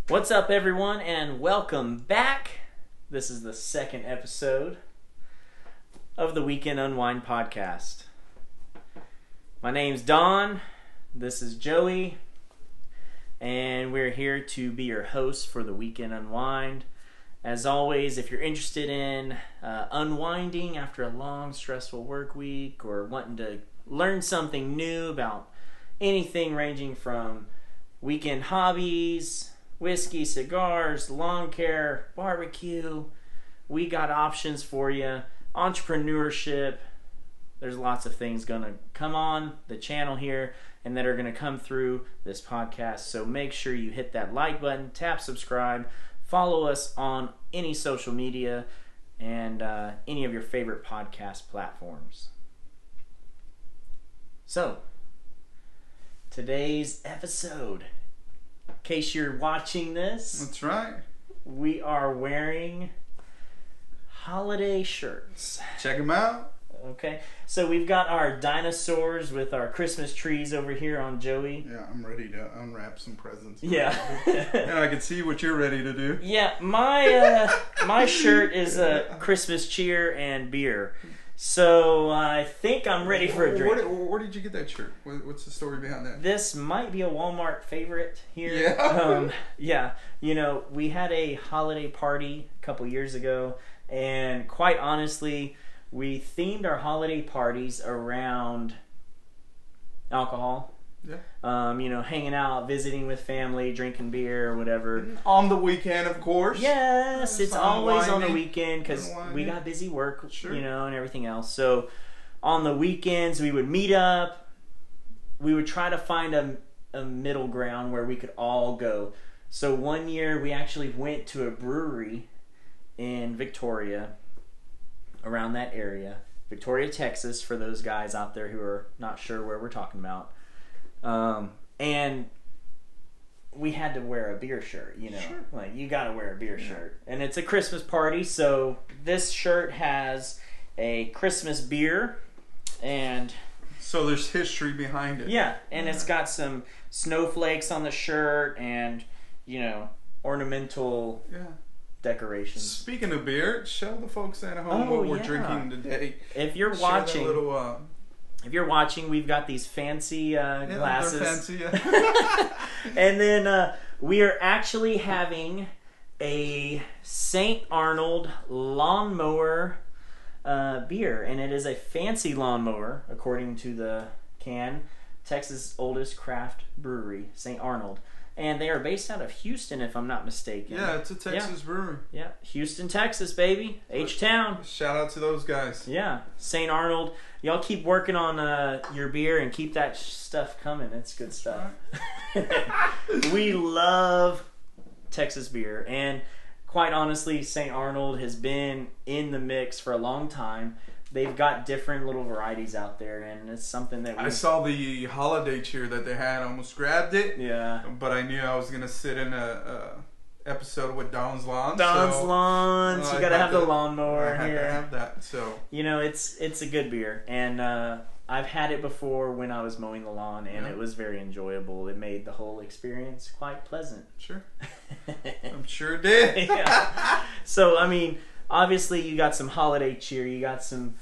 What's up, everyone, and welcome back. This is the second episode of the Weekend Unwind podcast. My name's Don. This is Joey, and we're here to be your hosts for the Weekend Unwind. As always, if you're interested in unwinding after a long, stressful work week or wanting to learn something new about anything ranging from weekend hobbies, whiskey, cigars, lawn care, barbecue, we got options for you. Entrepreneurship, there's lots of things going to come on the channel here and that are going to come through this podcast. So make sure you hit that like button, tap subscribe, follow us on any social media and any of your favorite podcast platforms. So, today's episode, in case you're watching this, that's right, we are wearing holiday shirts. Check them out. Okay, so we've got our dinosaurs with our Christmas trees over here on Joey. Yeah, I'm ready to unwrap some presents. Yeah. And I can see what you're ready to do. Yeah, my shirt is a Christmas cheer and beer. So I think I'm ready for a drink. Where did you get that shirt? What's the story behind that? This might be a Walmart favorite here. Yeah. Yeah. You know, we had a holiday party a couple years ago, and quite honestly, we themed our holiday parties around alcohol. Yeah. You know, hanging out, visiting with family, drinking beer or whatever. On the weekend, of course. Yes, it's always on the Unwinding. weekend because we got busy work, Sure. you know, and everything else. So on the weekends, we would meet up. We would try to find a middle ground where we could all go. So one year, we actually went to a brewery in Victoria, around that area. Victoria, Texas, for those guys out there who are not sure where we're talking about. And we had to wear a beer shirt, you know. Sure. Like, you gotta wear a beer shirt. And it's a Christmas party, so this shirt has a Christmas beer, and So there's history behind it. yeah, and it's got some snowflakes on the shirt and, you know, ornamental Yeah. decorations. Speaking of beer, show the folks at home what we're drinking today. If you're Share that watching, little, if you're watching, we've got these fancy glasses. They're fancy. Yeah. And then we are actually having a St. Arnold lawnmower beer, and it is a fancy lawnmower, according to the can. Texas' oldest craft brewery, St. Arnold. And they are based out of Houston, if I'm not mistaken. Yeah, it's a Texas brewery. Yeah, Houston, Texas, baby. H-Town. Shout out to those guys. Yeah, St. Arnold. Y'all keep working on your beer and keep that stuff coming. It's good stuff. We love Texas beer. And quite honestly, St. Arnold has been in the mix for a long time. They've got different little varieties out there, and it's something that I saw the holiday cheer that they had. Almost grabbed it. Yeah. But I knew I was going to sit in a episode with Don's Lawns. Don's Lawns. You got to have the lawnmower I here. have to have that. So You know, it's a good beer, and I've had it before when I was mowing the lawn, and it was very enjoyable. It made the whole experience quite pleasant. sure. I'm sure it did. Yeah. So, I mean, obviously you got some holiday cheer, you got some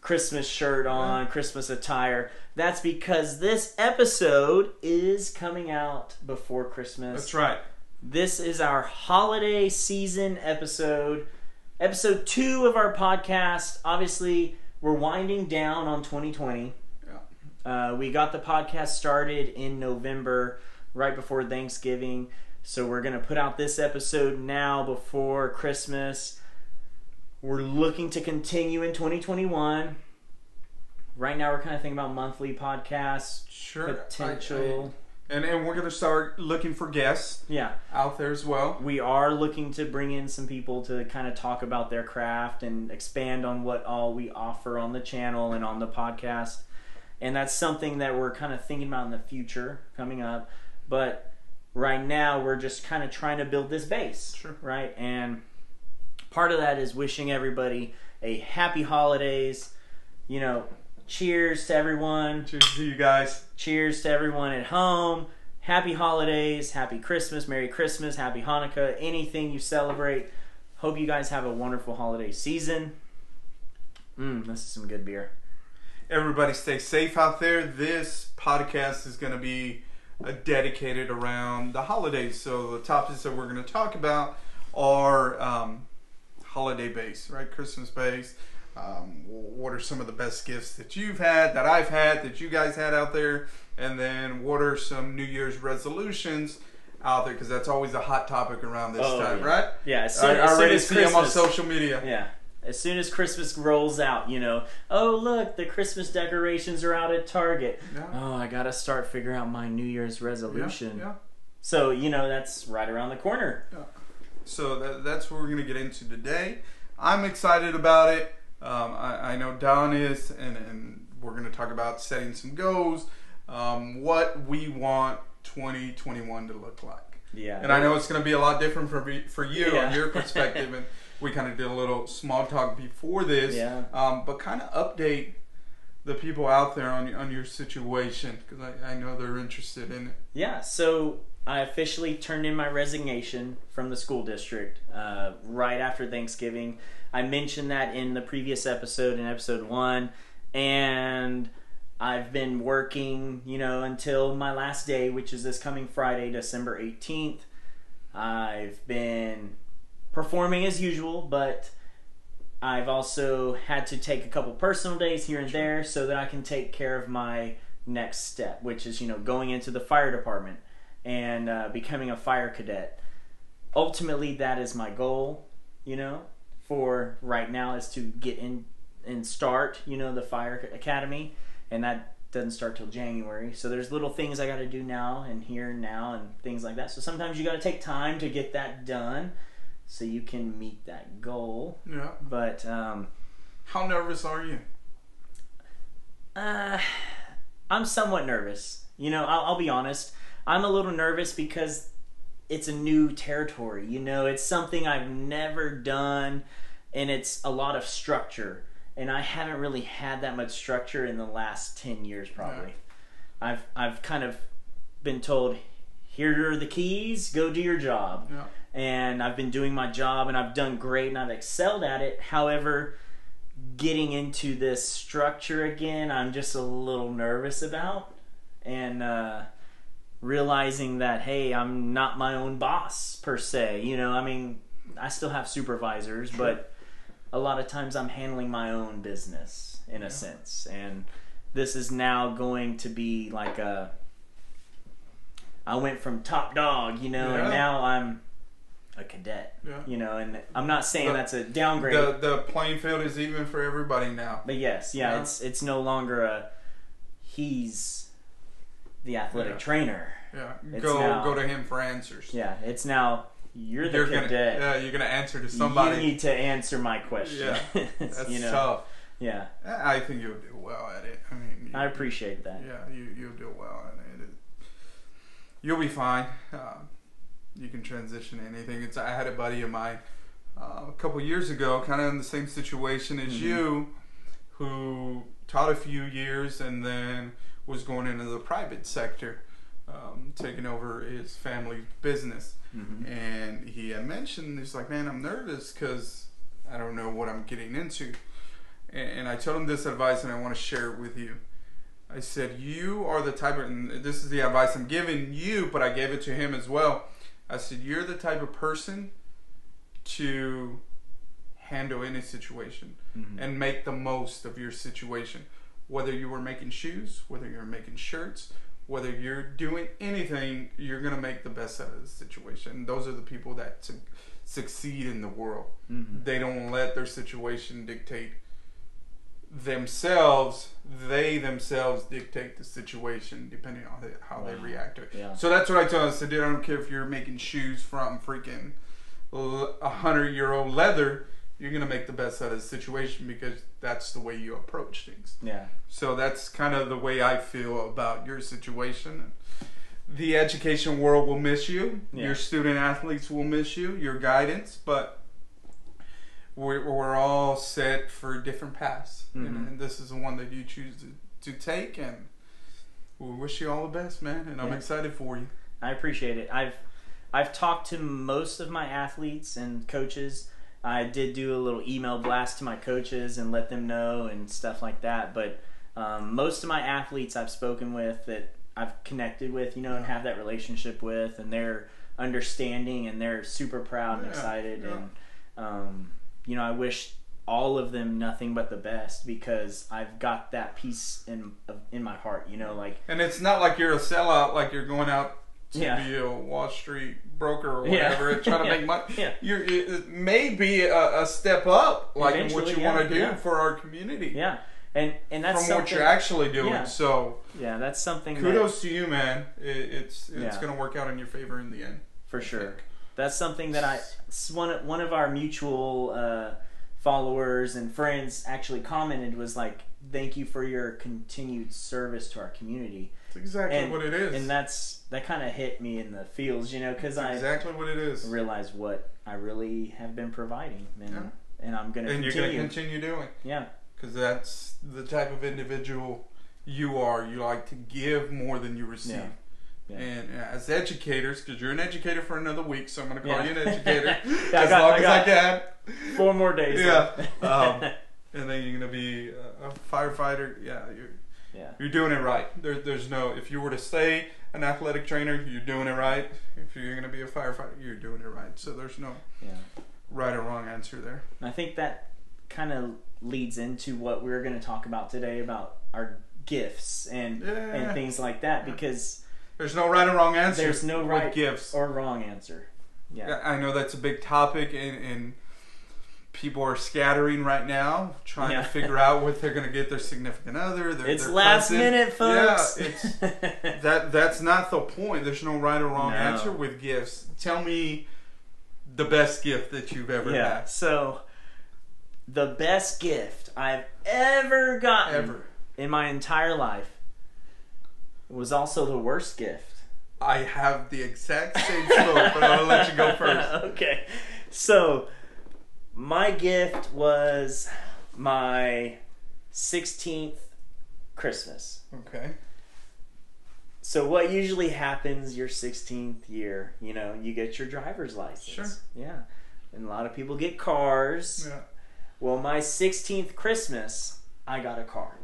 Christmas shirt on, Christmas attire. That's because this episode is coming out before Christmas. That's right. This is our holiday season episode 2 of our podcast. Obviously, we're winding down on 2020. Yeah. We got the podcast started in November, right before Thanksgiving. So we're going to put out this episode now before Christmas. We're looking to continue in 2021. Right now, we're kind of thinking about monthly podcasts. Sure. Potential. And we're going to start looking for guests Yeah. out there as well. We are looking to bring in some people to kind of talk about their craft and expand on what all we offer on the channel and on the podcast. And that's something that we're kind of thinking about in the future coming up. But right now, we're just kind of trying to build this base. Sure. Right? And part of that is wishing everybody a happy holidays. You know, cheers to everyone. Cheers to you guys. Cheers to everyone at home. happy holidays, happy Christmas, Merry Christmas, happy Hanukkah, anything you celebrate. Hope you guys have a wonderful holiday season. This is some good beer. Everybody stay safe out there. This podcast is going to be dedicated around the holidays. So the topics that we're going to talk about are holiday based, right? Christmas based. What are some of the best gifts that you've had, that I've had, that you guys had out there? And then what are some New Year's resolutions out there? Because that's always a hot topic around this time, right? Yeah, I already see them on social media. Yeah. As soon as Christmas rolls out, oh, look, the Christmas decorations are out at Target. Yeah. Oh, I got to start figuring out my New Year's resolution. Yeah. So, that's right around the corner. Yeah. So that's what we're going to get into today. I'm excited about it. I know Don is, and we're going to talk about setting some goals, what we want 2021 to look like. Yeah. And I know it's going to be a lot different for you Yeah. on your perspective, and we kind of did a little small talk before this, but kind of update the people out there on your situation, because I know they're interested in it. Yeah, so I officially turned in my resignation from the school district right after Thanksgiving. I mentioned that in the previous episode, in episode 1, and I've been working, until my last day, which is this coming Friday, December 18th. I've been performing as usual, but I've also had to take a couple personal days here and there so that I can take care of my next step, which is, going into the fire department and becoming a fire cadet. Ultimately, that is my goal, for right now, is to get in and start, the fire academy, and that doesn't start till January. So there's little things I got to do now and here and now and things like that. So sometimes you got to take time to get that done so you can meet that goal. Yeah. But how nervous are you? I'm somewhat nervous. I'll be honest. I'm a little nervous because it's a new territory. It's something I've never done, and it's a lot of structure. And I haven't really had that much structure in the last 10 years, probably. Yeah. I've kind of been told, here are the keys, go do your job. Yeah. And I've been doing my job, and I've done great, and I've excelled at it. However, getting into this structure again, I'm just a little nervous about. And realizing that, hey, I'm not my own boss, per se. I still have supervisors, but a lot of times I'm handling my own business, in a sense. And this is now going to be like I went from top dog, and now I'm a cadet, and I'm not saying that's a downgrade. The playing field is even for everybody now. But yes, it's no longer he's the athletic trainer. Yeah, go to him for answers. Yeah, it's now you're the cadet. You're gonna answer to somebody. You need to answer my question. Yeah, that's tough. Yeah, I think you'll do well at it. I appreciate that. Yeah, you'll do well at it. You'll be fine. You can transition to anything. I had a buddy of mine a couple years ago, kind of in the same situation as you, who taught a few years and then was going into the private sector, taking over his family business. And he had mentioned, he's like, man, I'm nervous because I don't know what I'm getting into. And I told him this advice, and I want to share it with you. I said, you are the type of, and this is the advice I'm giving you, but I gave it to him as well. I said, you're the type of person to handle any situation and make the most of your situation. Whether you were making shoes, whether you're making shirts, whether you're doing anything, you're going to make the best out of the situation. Those are the people that succeed in the world. They don't let their situation dictate themselves. They themselves dictate the situation depending on how they react to it. Yeah. So that's what I tell them. I said, dude, I don't care if you're making shoes from freaking 100-year-old leather. You're going to make the best out of the situation because that's the way you approach things. Yeah. So that's kind of the way I feel about your situation. The education world will miss you. Yeah. Your student athletes will miss you. Your guidance. But we're all set for different paths. And this is the one that you choose to take. And We wish you all the best, man, and I'm excited for you. I appreciate it. I've talked to most of my athletes and coaches. I did do a little email blast to my coaches and let them know and stuff like that. But most of my athletes I've spoken with, that I've connected with, you know, and have that relationship with, and they're understanding and they're super proud and excited. And you know, I wish all of them nothing but the best, because I've got that peace in my heart, you know, like. And it's not like you're a sellout, like you're going out to be a Wall Street broker or whatever and trying to make money. It may be a step up, like in what you want to do for our community. Yeah. And that's from what you're actually doing. Yeah. So that's something. Kudos to you, man. It's going to work out in your favor in the end. For sure. That's something that one of our mutual followers and friends actually commented, was like, "Thank you for your continued service to our community." That's exactly what it is. And that kind of hit me in the feels, you know, because exactly what it is. Realized what I really have been providing, and I'm going to continue. And you're going to continue doing. Yeah. Because that's the type of individual you are. You like to give more than you receive. Yeah. And as educators, because you're an educator for another week, so I'm going to call you an educator as long as I can. 4 more days. Yeah. And then you're going to be a firefighter. You're doing it right. There's no, if you were to stay an athletic trainer, you're doing it right. If you're going to be a firefighter, you're doing it right. So there's no right or wrong answer there. I think that kind of leads into what we're going to talk about today, about our gifts and things like that, because there's no right or wrong answer. There's no right gifts or wrong answer. Yeah, I know that's a big topic, and people are scattering right now, trying to figure out what they're going to get their significant other. It's last minute, folks. Yeah, that's not the point. There's no right or wrong answer with gifts. Tell me the best gift that you've ever had. So the best gift I've ever gotten in my entire life was also the worst gift. I have the exact same story, but I'll let you go first. Okay. So my gift was my 16th Christmas. Okay. So what usually happens your 16th year, you know, you get your driver's license. Sure. Yeah. And a lot of people get cars. Yeah. Well, my 16th Christmas, I got a car.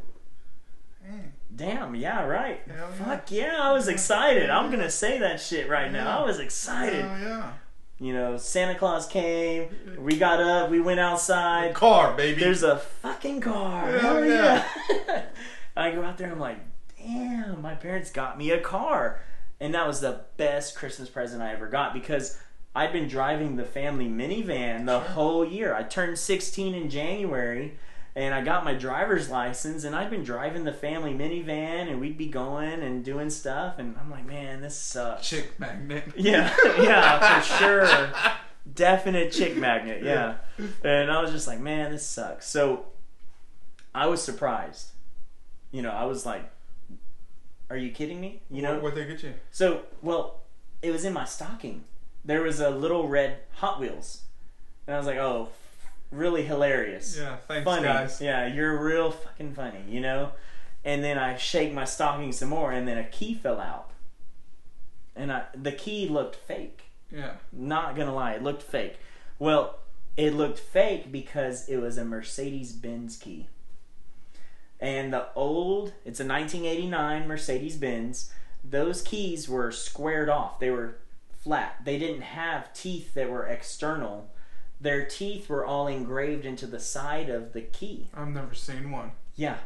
Damn, yeah, right. Fuck yeah, I was excited. I'm going to say that shit right now. I was excited. Yeah. You know, Santa Claus came, we got up, we went outside. Car, baby. There's a fucking car. Hell yeah. I go out there and I'm like, damn, my parents got me a car. And that was the best Christmas present I ever got, because I'd been driving the family minivan the whole year. I turned 16 in January, and I got my driver's license, and I'd been driving the family minivan, and we'd be going and doing stuff, and I'm like, man, this sucks. Chick magnet. Yeah, for sure. Definite chick magnet, yeah. And I was just like, man, this sucks. So I was surprised. You know, I was like, are you kidding me? You know? What'd they get you? So, well, it was in my stocking. There was a little red Hot Wheels. And I was like, oh, really hilarious. Yeah, thanks, funny. Guys. Yeah, you're real fucking funny, you know? And then I shake my stocking some more, and then a key fell out. And the key looked fake. Yeah. Not gonna lie, it looked fake. Well, it looked fake because it was a Mercedes-Benz key. And it's a 1989 Mercedes-Benz. Those keys were squared off. They were flat. They didn't have teeth that were external. Their teeth were all engraved into the side of the key. I've never seen one. Yeah.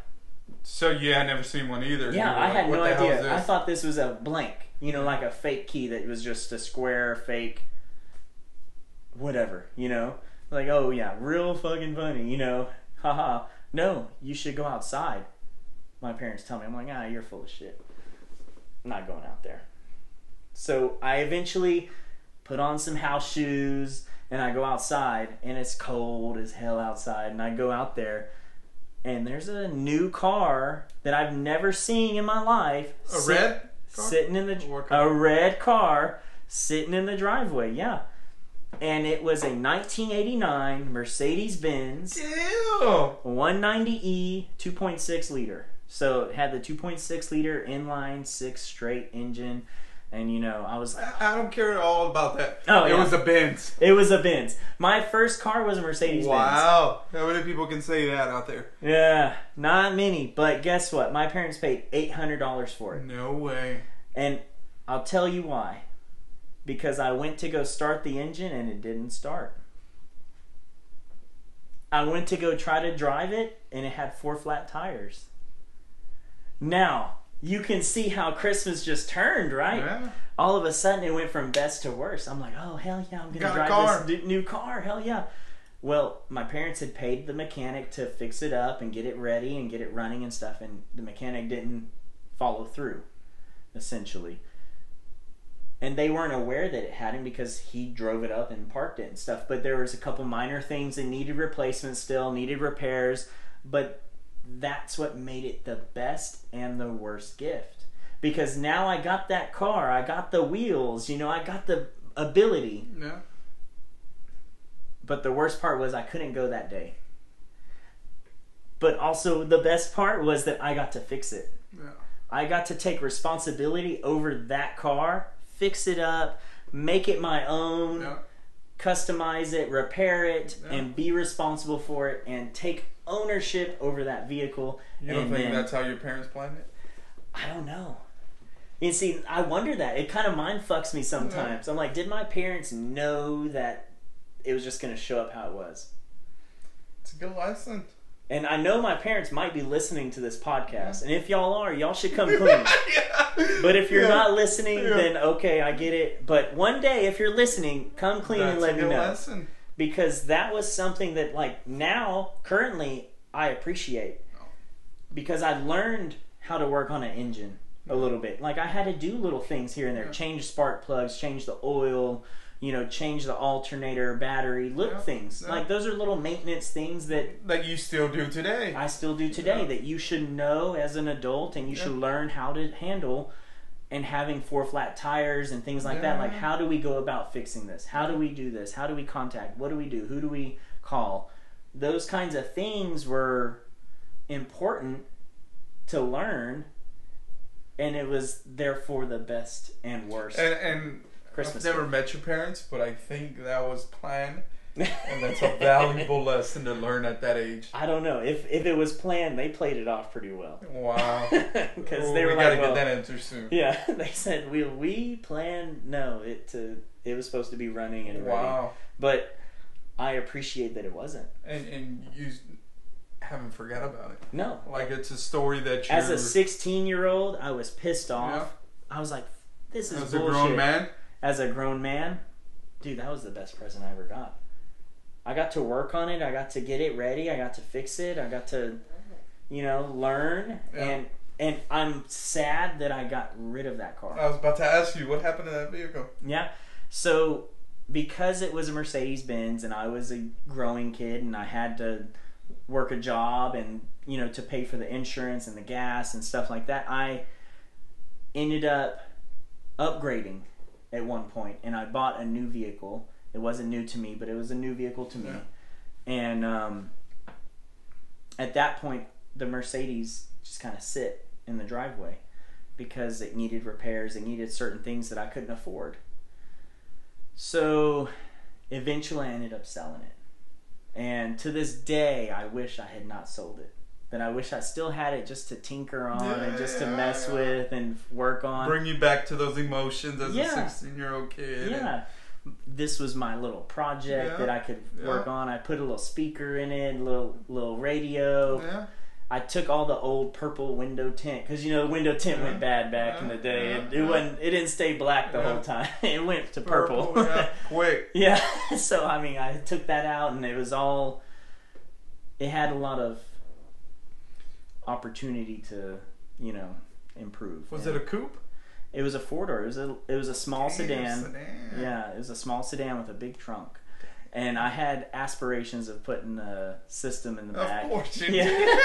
So I've never seen one either. Yeah, I had no idea. I thought this was a blank, you know, like a fake key that was just a square, fake, whatever, you know? Like, oh yeah, real fucking funny, you know? Haha. No, you should go outside. My parents tell me. I'm like, you're full of shit. I'm not going out there. So I eventually put on some house shoes, and I go outside, and it's cold as hell outside, and I go out there, and there's a new car that I've never seen in my life. A red car? Sitting in a red car sitting in the driveway, yeah. And it was a 1989 Mercedes-Benz 190E 2.6 liter. So it had the 2.6 liter inline 6-straight engine. And, you know, I was like... I don't care at all about that. Oh, It yeah. was a Benz. It was a Benz. My first car was a Mercedes-Benz. Wow. How many people can say that out there? Yeah, not many. But guess what? My parents paid $800 for it. No way. And I'll tell you why. Because I went to go start the engine and it didn't start. I went to go try to drive it and it had 4 flat tires. Now... you can see how Christmas just turned, right? Yeah. All of a sudden, it went from best to worst. I'm like, oh, hell yeah, I'm going to drive this new car. Hell yeah. Well, my parents had paid the mechanic to fix it up and get it ready and get it running and stuff, and the mechanic didn't follow through, essentially. And they weren't aware that it hadn't because he drove it up and parked it and stuff. But there was a couple minor things that needed replacement still, needed repairs, but... that's what made it the best and the worst gift. Because now I got that car, I got the wheels, you know, I got the ability. Yeah. But the worst part was I couldn't go that day. But also the best part was that I got to fix it. Yeah. I got to take responsibility over that car, fix it up, make it my own, customize it, repair it, and be responsible for it, and take ownership over that vehicle. You don't think that's how your parents planned it? I don't know. You see, I wonder that. It kind of mind fucks me sometimes. I'm like, did my parents know that it was just going to show up how it was? It's a good lesson. And I know my parents might be listening to this podcast. And if y'all are, y'all should come clean. But if you're not listening, then okay, I get it. But one day, if you're listening, come clean and let me know. Lesson. Because that was something that, like, now, currently, I appreciate. Because I learned how to work on an engine a little bit. Like, I had to do little things here and there. Change spark plugs, change the oil, you know, change the alternator, battery, little things. Like, those are little maintenance things that... like you still do today. I still do today. That you should know as an adult, and you should learn how to handle... and having 4 flat tires and things like that. Like, how do we go about fixing this? How do we do this? How do we contact? What do we do? Who do we call? Those kinds of things were important to learn, and it was therefore the best and worst. And Christmas I've never met your parents, but I think that was planned. And that's a valuable lesson to learn at that age. I don't know. If it was planned, they played it off pretty well. Wow. Because they were we gotta like, get that answer soon. Yeah, they said, we planned, no, it was supposed to be running and ready. Wow. But I appreciate that it wasn't. And you haven't forgot about it. No. Like, it's a story that you... As a 16-year-old, I was pissed off. Yeah. I was like, this is bullshit. As a grown man? As a grown man? Dude, that was the best present I ever got. I got to work on it. I got to get it ready. I got to fix it. I got to, you know, learn. Yeah. And I'm sad that I got rid of that car. I was about to ask you, what happened to that vehicle? Yeah. So, because it was a Mercedes-Benz and I was a growing kid and I had to work a job and, you know, to pay for the insurance and the gas and stuff like that, I ended up upgrading at one point, and I bought a new vehicle. It wasn't new to me, but it was a new vehicle to me. Yeah. And at that point, the Mercedes just kind of sit in the driveway because it needed repairs. It needed certain things that I couldn't afford. So eventually I ended up selling it. And to this day, I wish I had not sold it. That I wish I still had it just to tinker on and just to mess with and work on. Bring you back to those emotions as a 16-year-old kid. Yeah. This was my little project that I could work on. I put a little speaker in it, a little radio. Yeah. I took all the old purple window tint because, you know, window tint went bad back in the day. It didn't stay black the whole time. It went to purple. Quick. Yeah. So I mean, I took that out, and it was all. It had a lot of opportunity to, you know, improve. Was it a coupe? It was a 4-door. It was a small sedan. Yeah, it was a small sedan with a big trunk. And I had aspirations of putting a system in the back. Of course you did.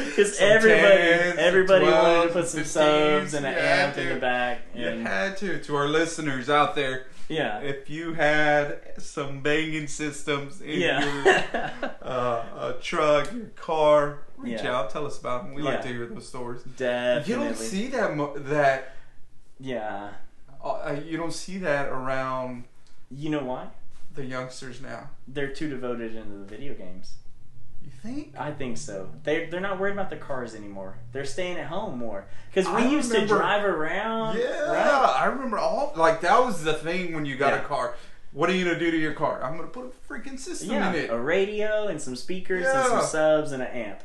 Because everybody wanted to put some subs and an amp in the back. You had to. To our listeners out there, Yeah. If you had some banging systems in your truck, your car, reach out, tell us about them. We like to hear those stories. Definitely. You don't see that. Yeah. You don't see that around. You know why? The youngsters now. They're too devoted into the video games. You think? I think so. They're not worried about the cars anymore. They're staying at home more. Because we used to drive around. Yeah, right? I remember that was the thing when you got a car. What are you gonna do to your car? I'm gonna put a freaking system in it. A radio and some speakers and some subs and an amp.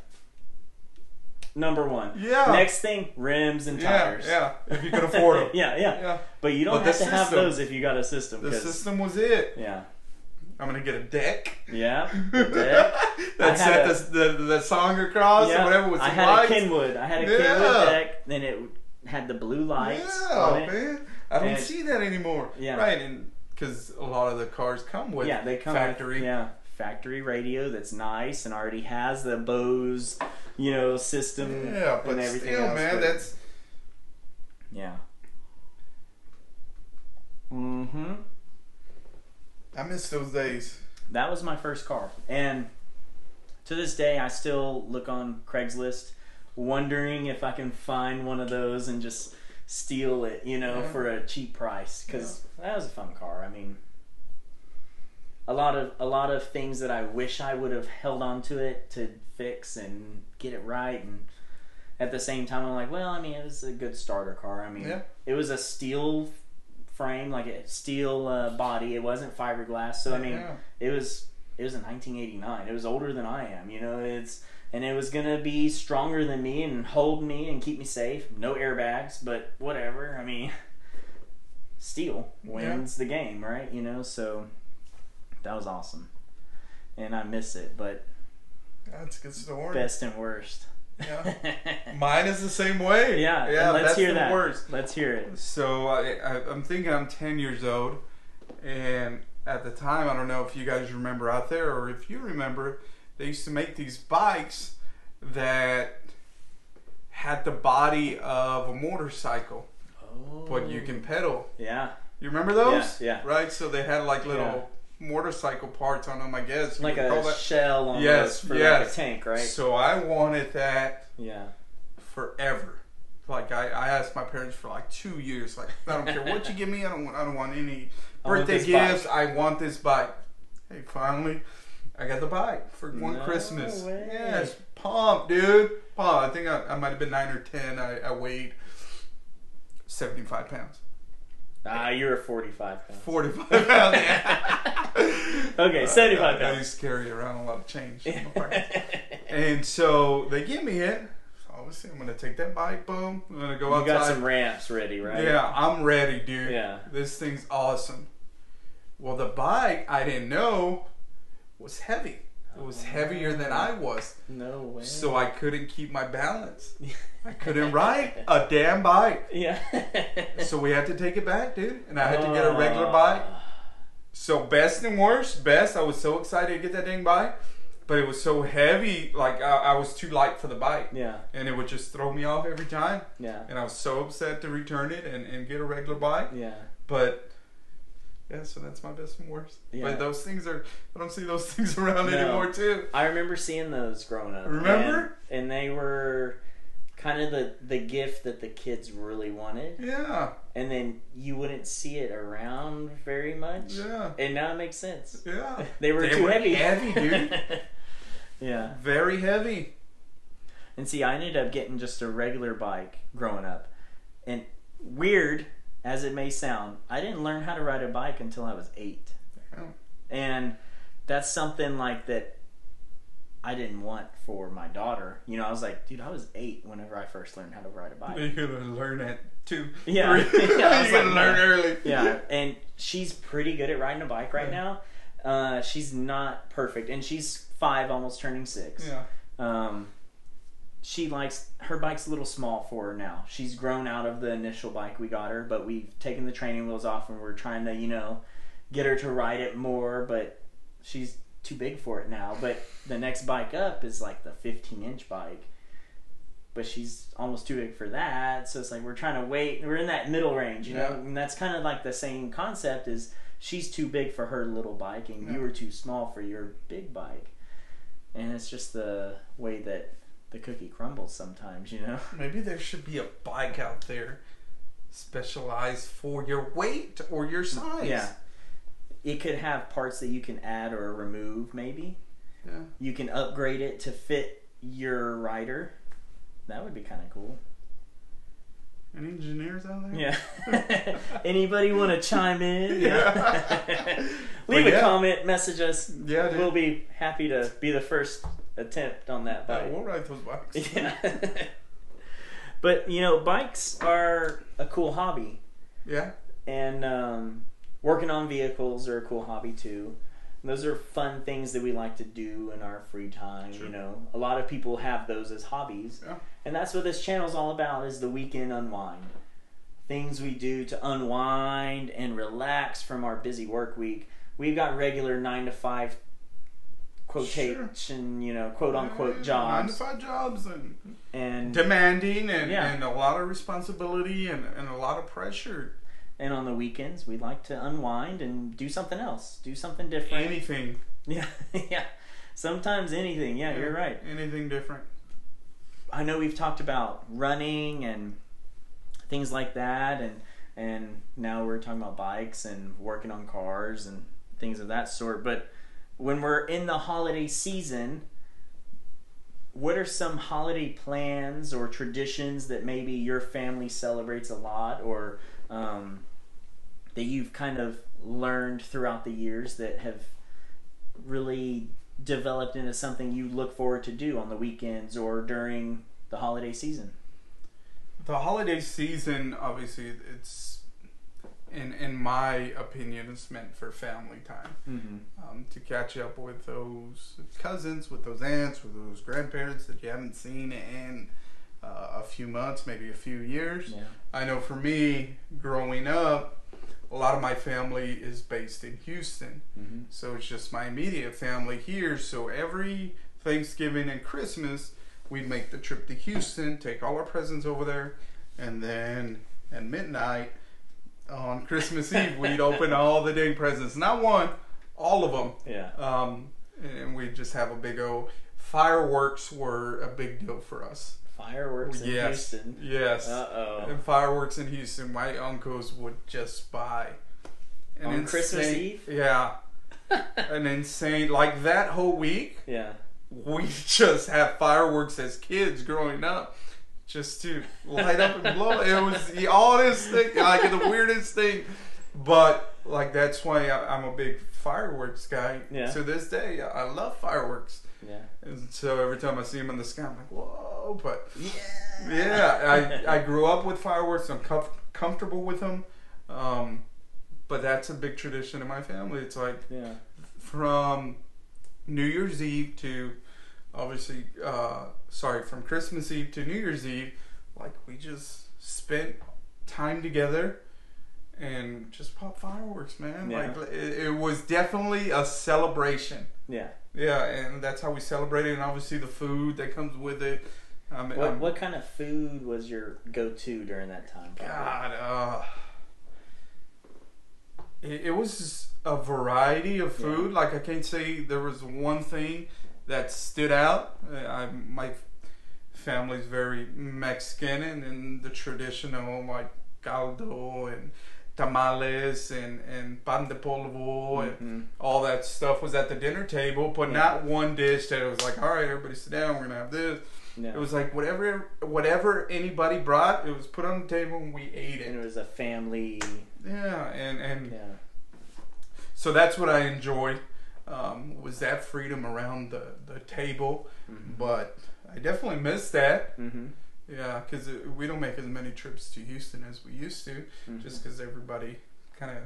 Number one. Yeah. Next thing, rims and tires. Yeah. If you can afford them. yeah. But you don't have to have those if you got a system. The system was it. Yeah. I'm gonna get a deck. Yeah, the deck. That set the song across or whatever was. I had a Kenwood. Kenwood deck. Then it had the blue lights. Yeah, man. I don't see that anymore. Yeah. Right, and because a lot of the cars come with they come factory. With, factory radio that's nice and already has the Bose, system. Yeah, but and everything still, else. Man, that's. Yeah. Mm-hmm. I miss those days. That was my first car. And to this day, I still look on Craigslist wondering if I can find one of those and just steal it, for a cheap price. Because that was a fun car. I mean, a lot of things that I wish I would have held on to it to fix and get it right. And at the same time, I'm like, well, I mean, it was a good starter car. I mean, it was a steel frame, like a steel body. It wasn't fiberglass, so I mean, it was in 1989. It was older than I am, and it was gonna be stronger than me and hold me and keep me safe. No airbags, but whatever. I mean, steel wins the game, right? So that was awesome, and I miss it. But that's a good story. Best and worst. Yeah. Mine is the same way. Yeah. Let's hear that. Worst. Let's hear it. So I'm thinking I'm 10 years old, and at the time, I don't know if you guys remember out there or if you remember, they used to make these bikes that had the body of a motorcycle, but you can pedal. Yeah. You remember those? Yeah. Right. So they had like little motorcycle parts on them, I guess. Like a shell on those for like a tank, right? So I wanted that forever. Like I asked my parents for like 2 years. Like, I don't care what you give me. I don't want any birthday gifts. I want this bike. Hey, finally, I got the bike for one Christmas. Way. Yes, pumped, dude. Pumped. I think I might have been 9 or 10. I weighed 75 pounds. You were 45 pounds. 45 pounds, yeah. Okay, 75 pounds. I used to carry around a lot of change. And so they give me it. So obviously, I'm going to take that bike, boom. I'm going to go outside. You got some ramps ready, right? Yeah, I'm ready, dude. Yeah. This thing's awesome. Well, the bike, I didn't know, was heavy. It was heavier than I was. No way. So I couldn't keep my balance. I couldn't ride a damn bike. Yeah. So we had to take it back, dude. And I had to get a regular bike. So best and worst. Best, I was so excited to get that dang bike. But it was so heavy, like I was too light for the bike. Yeah. And it would just throw me off every time. Yeah. And I was so upset to return it and get a regular bike. Yeah. But... yeah, so that's my best and worst. Yeah. But those things I don't see those things around anymore too. I remember seeing those growing up. Remember? And they were kind of the gift that the kids really wanted. Yeah. And then you wouldn't see it around very much. Yeah. And now it makes sense. Yeah. They were too heavy. Heavy, dude. Yeah. Very heavy. And see, I ended up getting just a regular bike growing up. And weird as it may sound, I didn't learn how to ride a bike until I was 8. Yeah. And that's something like that I didn't want for my daughter. I was like, dude, I was 8 whenever I first learned how to ride a bike. You're going to learn at 2. Yeah. You're going to learn early. Yeah. And she's pretty good at riding a bike right now. She's not perfect. And she's 5, almost turning 6. Yeah. She likes, her bike's a little small for her now. She's grown out of the initial bike we got her, but we've taken the training wheels off and we're trying to, get her to ride it more, but she's too big for it now. But the next bike up is like the 15-inch bike. but she's almost too big for that. So it's like we're trying to wait. We're in that middle range, you know, and that's kind of like the same concept is she's too big for her little bike and you were too small for your big bike. And it's just the way that the cookie crumbles sometimes, you know. Maybe there should be a bike out there specialized for your weight or your size. Yeah. It could have parts that you can add or remove, maybe. Yeah. You can upgrade it to fit your rider. That would be kind of cool. Any engineers out there? Yeah. Anybody want to chime in? Yeah. Leave a comment, message us. Yeah, dude. We'll be happy to be the first attempt on that bike. We'll ride those bikes. Yeah. But, you know, bikes are a cool hobby. Yeah. And working on vehicles are a cool hobby too. And those are fun things that we like to do in our free time. Sure. You know, a lot of people have those as hobbies. Yeah. And that's what this channel is all about, is the weekend unwind. Things we do to unwind and relax from our busy work week. We've got regular 9 to 5 quotation, you know, quote unquote jobs. 9 to 5 jobs and demanding and a lot of responsibility and a lot of pressure. And on the weekends, we like to unwind and do something else. Do something different. Anything. Yeah, yeah. Sometimes anything. Yeah, you're right. Anything different. I know we've talked about running and things like that, and now we're talking about bikes and working on cars and things of that sort. But when we're in the holiday season, what are some holiday plans or traditions that maybe your family celebrates a lot, or that you've kind of learned throughout the years that have really developed into something you look forward to do on the weekends or during the holiday season? The holiday season, obviously, it's, in my opinion, it's meant for family time. Mm-hmm. To catch up with those cousins, with those aunts, with those grandparents that you haven't seen in a few months, maybe a few years. Yeah. I know for me, growing up, a lot of my family is based in Houston. Mm-hmm. So it's just my immediate family here. So every Thanksgiving and Christmas, we'd make the trip to Houston, take all our presents over there, and then at midnight on Christmas Eve, we'd open all the dang presents. Not one, all of them. Yeah. And we'd just have a big old... Fireworks were a big deal for us. Fireworks in Houston? Yes. Uh-oh. And fireworks in Houston, my uncles would just buy. On Christmas Eve? Yeah. An insane... Like that whole week... Yeah. We just have fireworks as kids growing up, just to light up and blow. It was the oddest thing, like the weirdest thing, but like that's why I'm a big fireworks guy. Yeah. To this day, I love fireworks. Yeah. And so every time I see them in the sky, I'm like, whoa! But yeah, I grew up with fireworks. I'm comfortable with them. But that's a big tradition in my family. It's like from New Year's Eve to obviously from Christmas Eve to New Year's Eve, like we just spent time together and just pop fireworks, man. Like it was definitely a celebration. Yeah And that's how we celebrated, and obviously the food that comes with it. What kind of food was your go-to during that time? God, it was a variety of food. Like I can't say there was one thing that stood out. My family's very Mexican, and the traditional like caldo and tamales and pan de polvo and all that stuff was at the dinner table, but not one dish that it was like, all right, everybody sit down, we're gonna have this. No. It was like whatever anybody brought, it was put on the table and we ate it. And it was a family. Yeah, and so that's what I enjoyed, was that freedom around the table. Mm-hmm. But I definitely missed that. Mm-hmm. Yeah, because we don't make as many trips to Houston as we used to, just because everybody kind of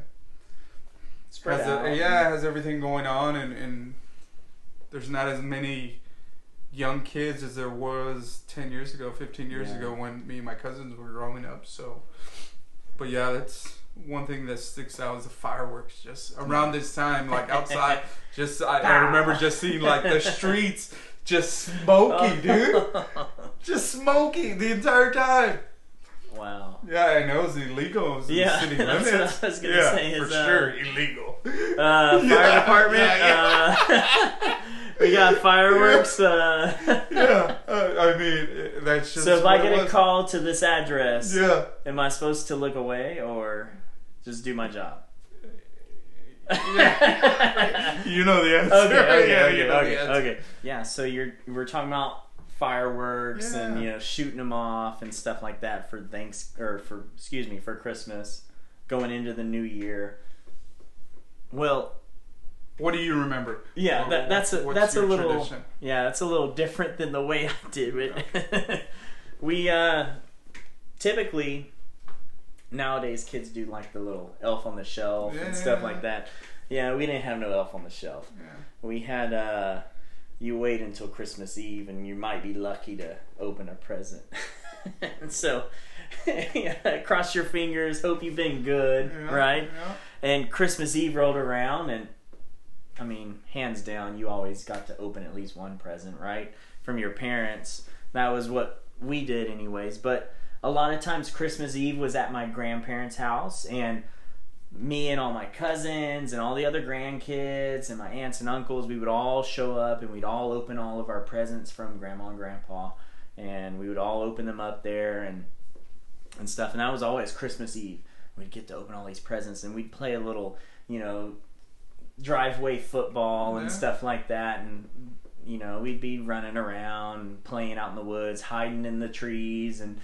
spread out. Has everything going on, and there's not as many young kids as there was 10 years ago, 15 years ago when me and my cousins were growing up. So, but yeah, that's one thing that sticks out is the fireworks. Just around this time, like outside, I remember just seeing like the streets just smoky, dude. just smoking the entire time. Wow. Yeah, I know it's illegal. It's Yeah, city that's limits. what I was gonna say. Is, for sure, illegal. Fire department. Yeah. We got fireworks. I mean, that's just. So if I what it get a was. call to this address, Yeah. am I supposed to look away or just do my job? Yeah. You know the answer. Okay. Yeah, so we're talking about fireworks and shooting them off and stuff like that for for Christmas, going into the new year. Well, what do you remember? Yeah, that's a little tradition? Yeah, that's a little different than the way I did it. Okay. We typically nowadays kids do like the little elf on the shelf and stuff like that. Yeah, we didn't have no elf on the shelf. Yeah. We had you wait until Christmas Eve and you might be lucky to open a present. And so cross your fingers, hope you've been good, right? Yeah. And Christmas Eve rolled around and I mean, hands down, you always got to open at least one present, right? From your parents. That was what we did anyways. But a lot of times Christmas Eve was at my grandparents' house, and me and all my cousins and all the other grandkids and my aunts and uncles, we would all show up and we'd all open all of our presents from Grandma and Grandpa, and we would all open them up there and stuff. And that was always Christmas Eve. We'd get to open all these presents and we'd play a little, driveway football and stuff like that, and we'd be running around playing out in the woods, hiding in the trees, and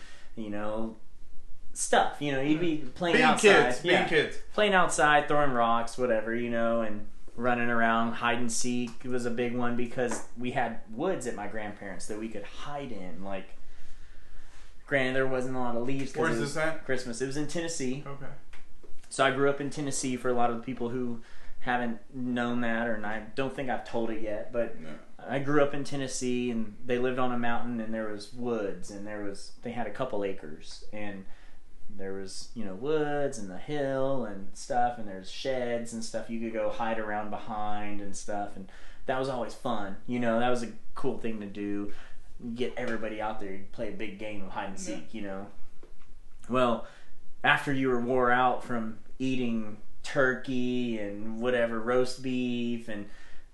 stuff. You'd be playing outside, being kids, playing outside, throwing rocks, whatever, and running around. Hide and seek was a big one because we had woods at my grandparents that we could hide in. Like, granted, there wasn't a lot of leaves. Where's this at? Christmas. It was in Tennessee. Okay. So I grew up in Tennessee. For a lot of the people who haven't known that, and I don't think I've told it yet, but I grew up in Tennessee, and they lived on a mountain, and there was woods, and they had a couple acres, and there was woods and the hill and stuff, and there's sheds and stuff you could go hide around behind and stuff, and that was always fun. That was a cool thing to do. You get everybody out there, you play a big game of hide and seek. Well, after you were wore out from eating turkey and whatever, roast beef and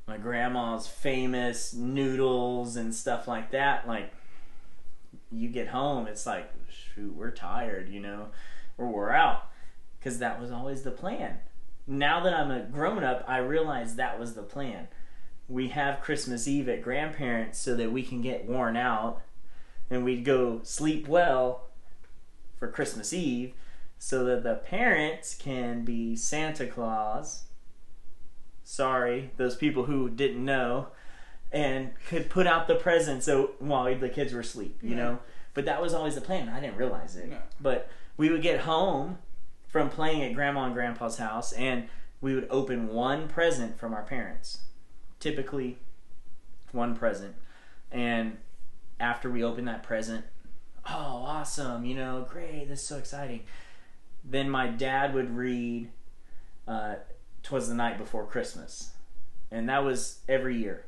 my grandma's famous noodles and stuff like that, like, you get home, it's like, shoot, we're tired, or we're out, because that was always the plan. Now that I'm a grown-up, I realize that was the plan. We have Christmas Eve at grandparents so that we can get worn out, and we'd go sleep well for Christmas Eve, so that the parents can be Santa Claus. Sorry, those people who didn't know, and could put out the presents while the kids were asleep, But that was always the plan. I didn't realize it. No. But we would get home from playing at Grandma and Grandpa's house, and we would open one present from our parents. Typically, one present. And after we opened that present, oh, awesome, great, this is so exciting. Then my dad would read, 'twas the night before Christmas. And that was every year.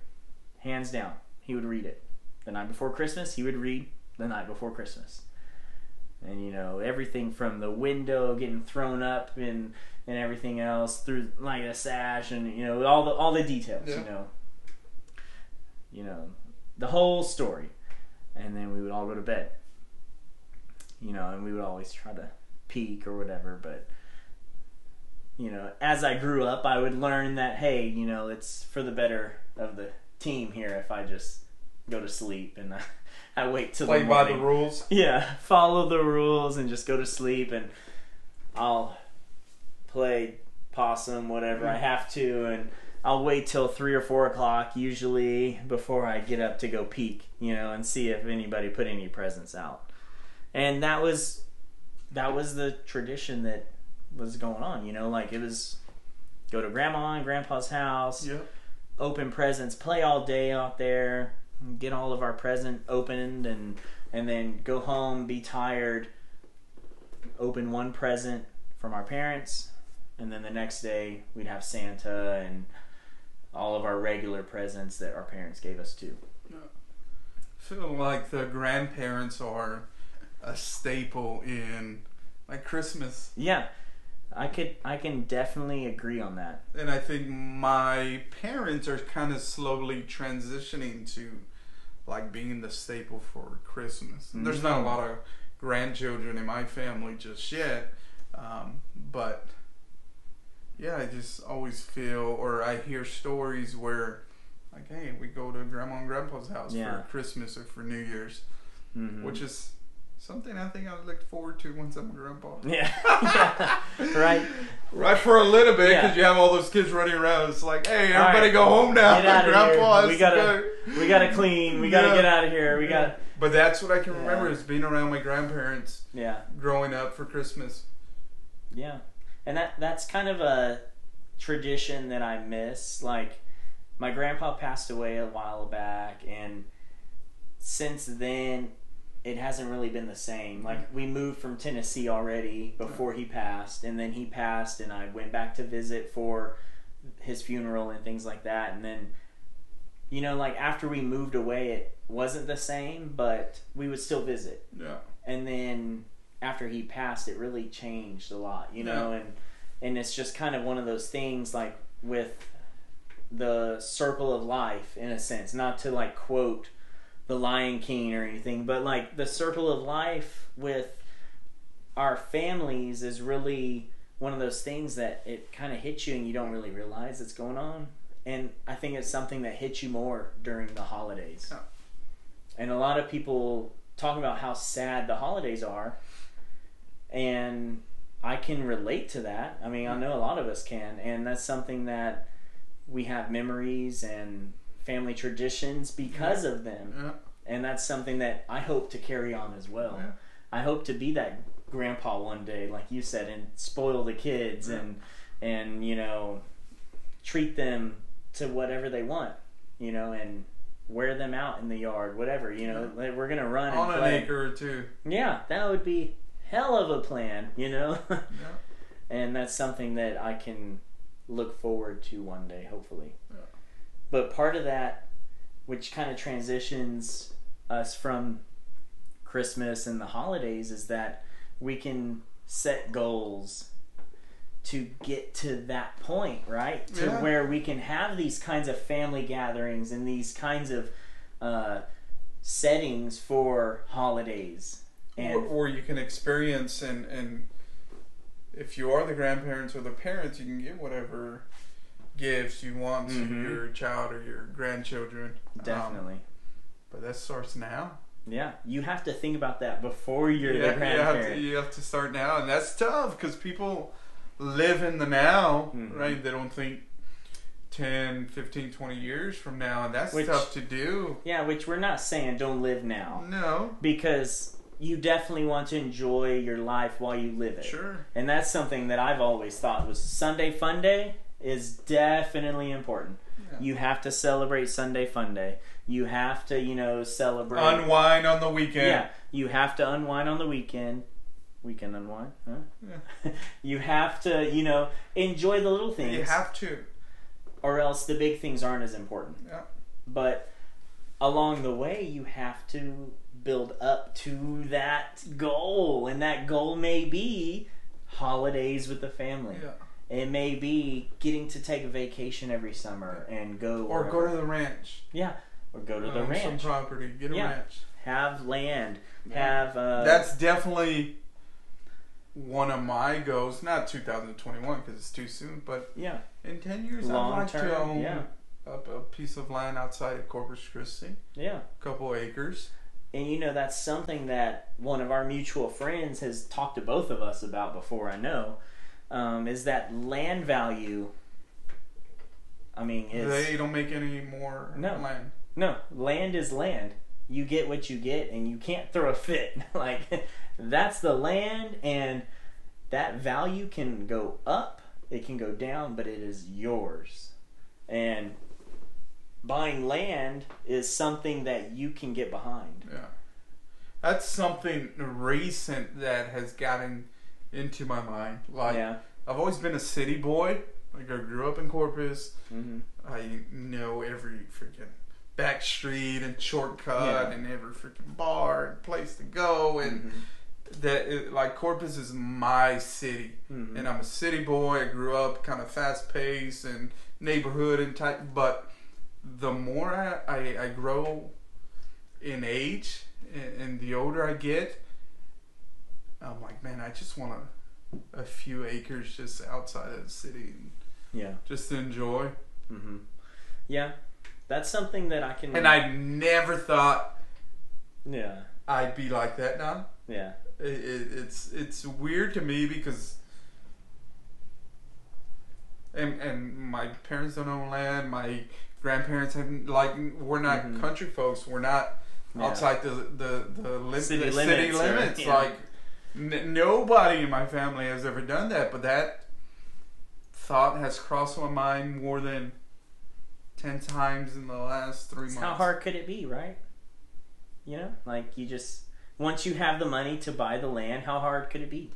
Hands down. He would read it. The night before Christmas, he would read the night before Christmas. And, everything from the window getting thrown up and everything else through like a sash and, all the details, the whole story. And then we would all go to bed. And we would always try to peek or whatever, but as I grew up, I would learn that, hey, it's for the better of the team here if I just go to sleep and I wait till the morning. Play by the rules. Yeah, follow the rules and just go to sleep, and I'll play possum, whatever I have to, and I'll wait till 3 or 4 o'clock usually before I get up to go peek, and see if anybody put any presents out. And that was the tradition that was going on, like it was go to Grandma and Grandpa's house, open presents, play all day out there, get all of our present opened, and then go home, be tired, open one present from our parents, and then the next day we'd have Santa and all of our regular presents that our parents gave us too. feel like the grandparents are a staple in like Christmas. Yeah, I can definitely agree on that. And I think my parents are kind of slowly transitioning to like being the staple for Christmas. And there's not a lot of grandchildren in my family just yet, but yeah, I just always feel, or I hear stories where like, hey, we go to Grandma and Grandpa's house for Christmas or for New Year's, which is something I think I would look forward to once I'm a grandpa. Yeah, yeah. Right. Right, for a little bit, because you have all those kids running around. It's like, hey, everybody go home now. Get out of Grandpa here. We gotta clean. We gotta get out of here. But that's what I can remember is being around my grandparents. Yeah. Growing up for Christmas. Yeah, and that's kind of a tradition that I miss. Like, my grandpa passed away a while back, and since then, it hasn't really been the same. Like, we moved from Tennessee already before he passed, and then he passed, and I went back to visit for his funeral and things like that. And then, you know, like, after we moved away, it wasn't the same, but we would still visit. Yeah. And then after he passed, it really changed a lot, you know, and it's just kind of one of those things, like, with the circle of life, in a sense, not to, like, quote The Lion King or anything, but like the circle of life with our families is really one of those things that it kind of hits you and you don't really realize it's going on. And I think it's something that hits you more during the holidays. Oh. And a lot of people talk about how sad the holidays are, and I can relate to that. I mean, I know a lot of us can, and that's something that we have memories and family traditions because of them. Yeah. And that's something that I hope to carry on as well. Yeah. I hope to be that grandpa one day, like you said, and spoil the kids and you know, treat them to whatever they want, you know, and wear them out in the yard, whatever, you know. Yeah. We're going to run on and play. An acre or two. Yeah, that would be hell of a plan, you know. Yeah. And that's something that I can look forward to one day, hopefully. Yeah. But part of that, which kind of transitions us from Christmas and the holidays, is that we can set goals to get to that point, right? To where we can have these kinds of family gatherings and these kinds of settings for holidays. And or you can experience, and if you are the grandparents or the parents, you can get whatever gifts you want to your child or your grandchildren. Definitely. But that starts now. Yeah, you have to think about that before you're the grandparent. You have to start now, and that's tough because people live in the now, right? They don't think 10, 15, 20 years from now, and that's tough to do. Yeah, which we're not saying don't live now. No. Because you definitely want to enjoy your life while you live it. Sure. And that's something that I've always thought was Sunday Fun Day is definitely important. Yeah. You have to celebrate Sunday Fun Day. You have to, you know, celebrate. Unwind on the weekend. Yeah. You have to unwind on the weekend. Weekend unwind, huh? Yeah. You have to, you know, enjoy the little things. You have to. Or else the big things aren't as important. Yeah. But along the way, you have to build up to that goal. And that goal may be holidays with the family. Yeah. It may be getting to take a vacation every summer and go. Or go to the ranch. Yeah. Or go to the ranch. Some property. Get a ranch. Have land. Yeah. Have. That's definitely one of my goals. Not 2021 because it's too soon, but in 10 years I'd like to own a piece of land outside of Corpus Christi. Yeah. A couple acres. And you know, that's something that one of our mutual friends has talked to both of us about before, I know, is that land value. I mean, they don't make any more land. No, land is land. You get what you get, and you can't throw a fit. Like, that's the land, and that value can go up, it can go down, but it is yours. And buying land is something that you can get behind. Yeah. That's something recent that has gotten into my mind. Like, I've always been a city boy. Like, I grew up in Corpus. I know every freaking back street and shortcut and every freaking bar and place to go, and like Corpus is my city, and I'm a city boy. I grew up kind of fast paced and neighborhood and type, but the more I grow in age and the older I get, I'm like, man, I just want a few acres just outside of the city, and just to enjoy. Yeah, that's something that I can. And I never thought, yeah, I'd be like that now. Yeah, it's weird to me because, and my parents don't own land. My grandparents haven't, like, we're not country folks. We're not outside the city limits. Like, nobody in my family has ever done that. But that thought has crossed my mind more than 10 times in the last 3 months. How hard could it be, right? You know, like, you just, once you have the money to buy the land, how hard could it be?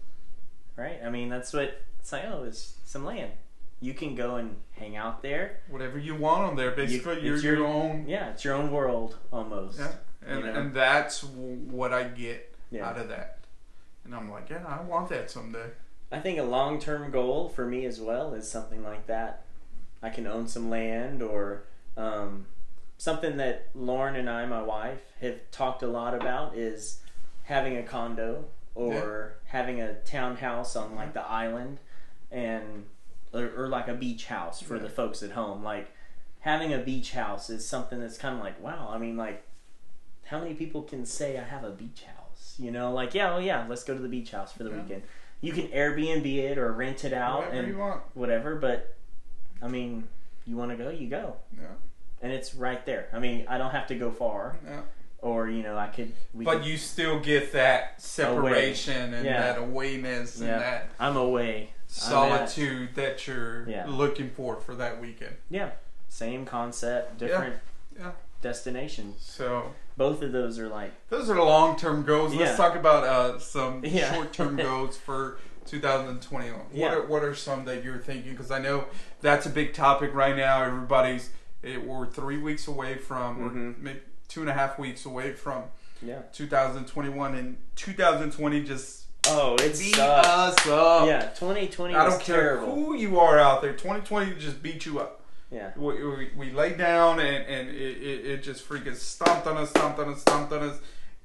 Right? I mean, that's what it's like. Oh, it's some land. You can go and hang out there. Whatever you want on there. Basically, you're your own. Yeah, it's your own world almost. Yeah, and that's what I get out of that. And I'm like, yeah, I want that someday. I think a long-term goal for me as well is something like that. I can own some land, or something that Lauren and I, my wife, have talked a lot about is having a condo or having a townhouse on like the island, and or like a beach house for the folks at home. Like, having a beach house is something that's kind of like, wow. I mean, like, how many people can say I have a beach house? You know, like, let's go to the beach house for the weekend. You can Airbnb it or rent it out, whatever you want. Whatever. But I mean, you want to go, you go. Yeah. And it's right there. I mean, I don't have to go far. Yeah. Or, you know, But you still get that separation and that awayness and that I'm away. Solitude that you're looking for that weekend. Yeah. Same concept, different destination. So both of those are like... Those are long-term goals. Let's talk about some short-term goals for 2021. What are some that you're thinking? Because I know that's a big topic right now. We're 3 weeks away from, or maybe 2.5 weeks away from 2021, and 2020 just beat us up. Yeah, 2020 I was don't care terrible. who you are out there. 2020 just beat you up. Yeah, we laid down and it just freaking stomped on us,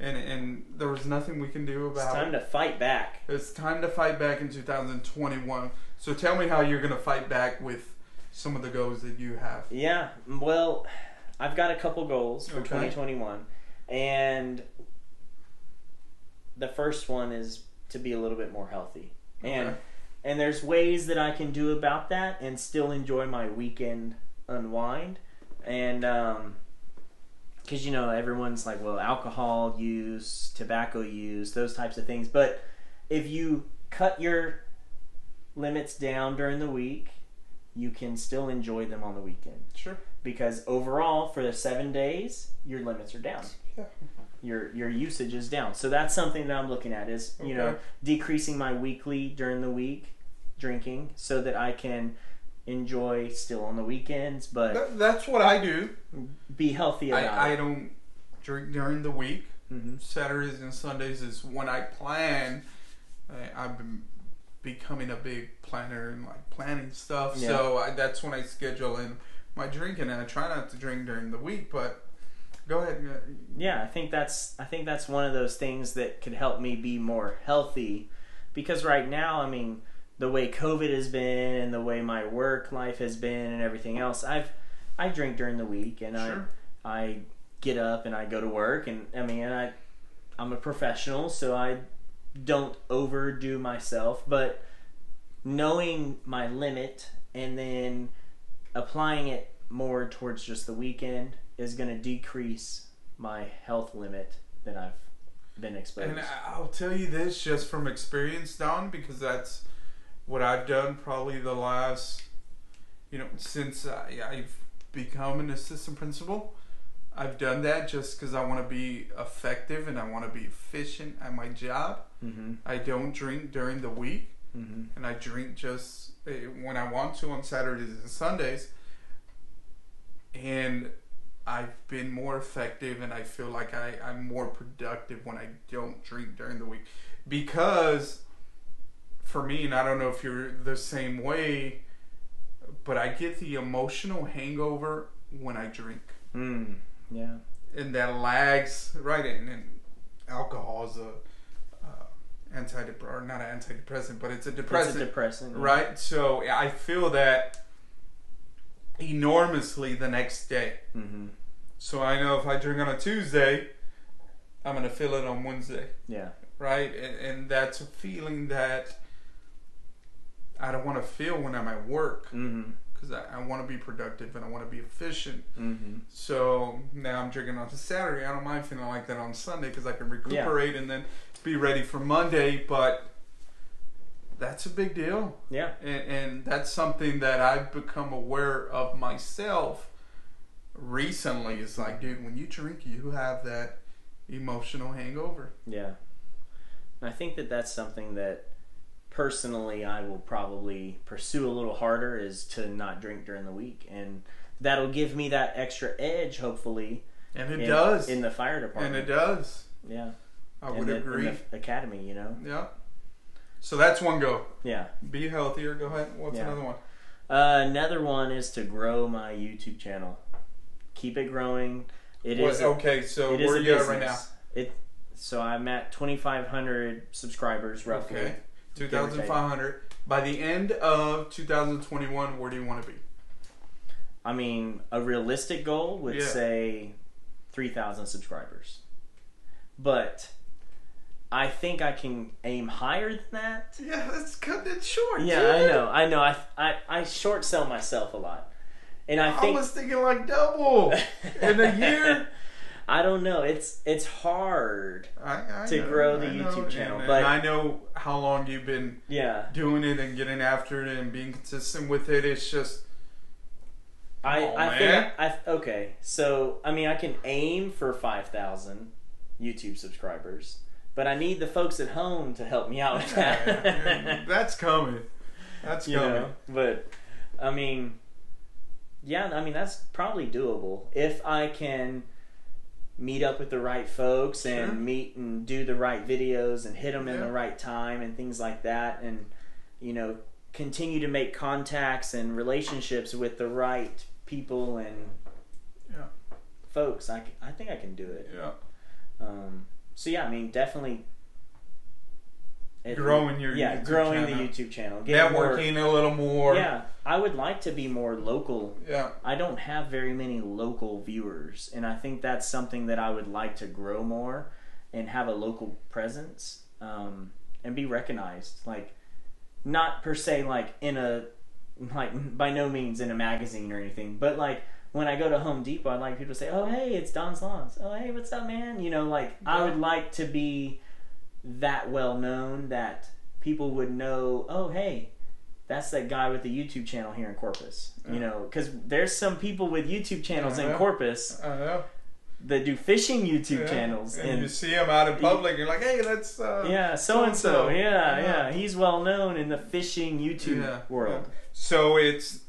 and there was nothing we can do about it. It's time to fight back. It's time to fight back in 2021. So tell me how you're going to fight back with some of the goals that you have. Yeah, well, I've got a couple goals for 2021, and the first one is to be a little bit more healthy. And there's ways that I can do about that and still enjoy my weekend unwind. And because, you know, everyone's like, well, alcohol use, tobacco use, those types of things. But if you cut your limits down during the week, you can still enjoy them on the weekend. Sure. Because overall, for the 7 days, your limits are down. Yeah. Your usage is down. So that's something that I'm looking at is, you know, decreasing my weekly during the week drinking so that I can enjoy still on the weekends. But that's what I do. Be healthy about it. I don't drink during the week. Saturdays and Sundays is when I plan. I've been becoming a big planner and like planning stuff. Yeah. So that's when I schedule in my drinking, and I try not to drink during the week, but go ahead. Yeah, I think that's one of those things that could help me be more healthy, because right now, I mean, the way COVID has been and the way my work life has been and everything else, I drink during the week, and I get up and I go to work, and I mean, I'm a professional, so I don't overdo myself, but knowing my limit and then applying it more towards just the weekend is going to decrease my health limit that I've been exposed. And I'll tell you this just from experience, Don, because that's what I've done probably the last, since I've become an assistant principal. I've done that just because I want to be effective and I want to be efficient at my job. I don't drink during the week, and I drink just when I want to on Saturdays and Sundays. And I've been more effective, and I feel like I'm more productive when I don't drink during the week. Because for me, and I don't know if you're the same way, but I get the emotional hangover when I drink. Yeah. And that lags, right? And alcohol is or not an antidepressant, but it's a depressant. It's a depressant. Yeah. Right? So I feel that enormously the next day. Mm-hmm. So I know if I drink on a Tuesday, I'm going to feel it on Wednesday. Yeah. Right? And that's a feeling that I don't want to feel when I'm at work. Because I want to be productive and I want to be efficient. So now I'm drinking on Saturday. I don't mind feeling like that on Sunday because I can recuperate and then be ready for Monday. But that's a big deal. Yeah. And that's something that I've become aware of myself recently. It's like, dude, when you drink, you have that emotional hangover. Yeah. And I think that's something that personally I will probably pursue a little harder, is to not drink during the week. And that'll give me that extra edge, hopefully. And it does. In the fire department. And it does. Yeah. I would agree. In the academy, you know? Yeah. So that's one go. Yeah. Be healthier. Go ahead. What's another one? Another one is to grow my YouTube channel. Keep it growing. Okay, so where are you at right now? So I'm at 2,500 subscribers, roughly. Okay. 2,500. By the end of 2021, where do you want to be? I mean, a realistic goal would say 3,000 subscribers. But I think I can aim higher than that. Yeah, let's cut it short. Yeah, dude. I know. I short sell myself a lot. And I was thinking like double in a year. I don't know. It's hard to grow the YouTube channel. But I know how long you've been doing it and getting after it and being consistent with it. It's just... Okay. So, I mean, I can aim for 5,000 YouTube subscribers. But I need the folks at home to help me out with that. That's coming. That's coming. But, I mean... Yeah, I mean, that's probably doable. If I can meet up with the right folks and meet and do the right videos and hit them in the right time and things like that, and, you know, continue to make contacts and relationships with the right people and folks, I think I can do it. Yeah. So, yeah, I mean, definitely... Growing your YouTube growing channel. The YouTube channel. Networking a little more. Yeah, I would like to be more local. Yeah. I don't have very many local viewers, and I think that's something that I would like to grow more and have a local presence, and be recognized. Like, not per se like by no means in a magazine or anything, but like when I go to Home Depot, I'd like people to say, "Oh, hey, it's Don's Lawns. Oh, hey, what's up, man?" You know, like I would like to be that well known that people would know, oh, hey, that's that guy with the YouTube channel here in Corpus. You know, because there's some people with YouTube channels in Corpus that do fishing YouTube channels. And you see them out in public, you're like, hey, that's so-and-so. Yeah. He's well known in the fishing YouTube world. Yeah. So it's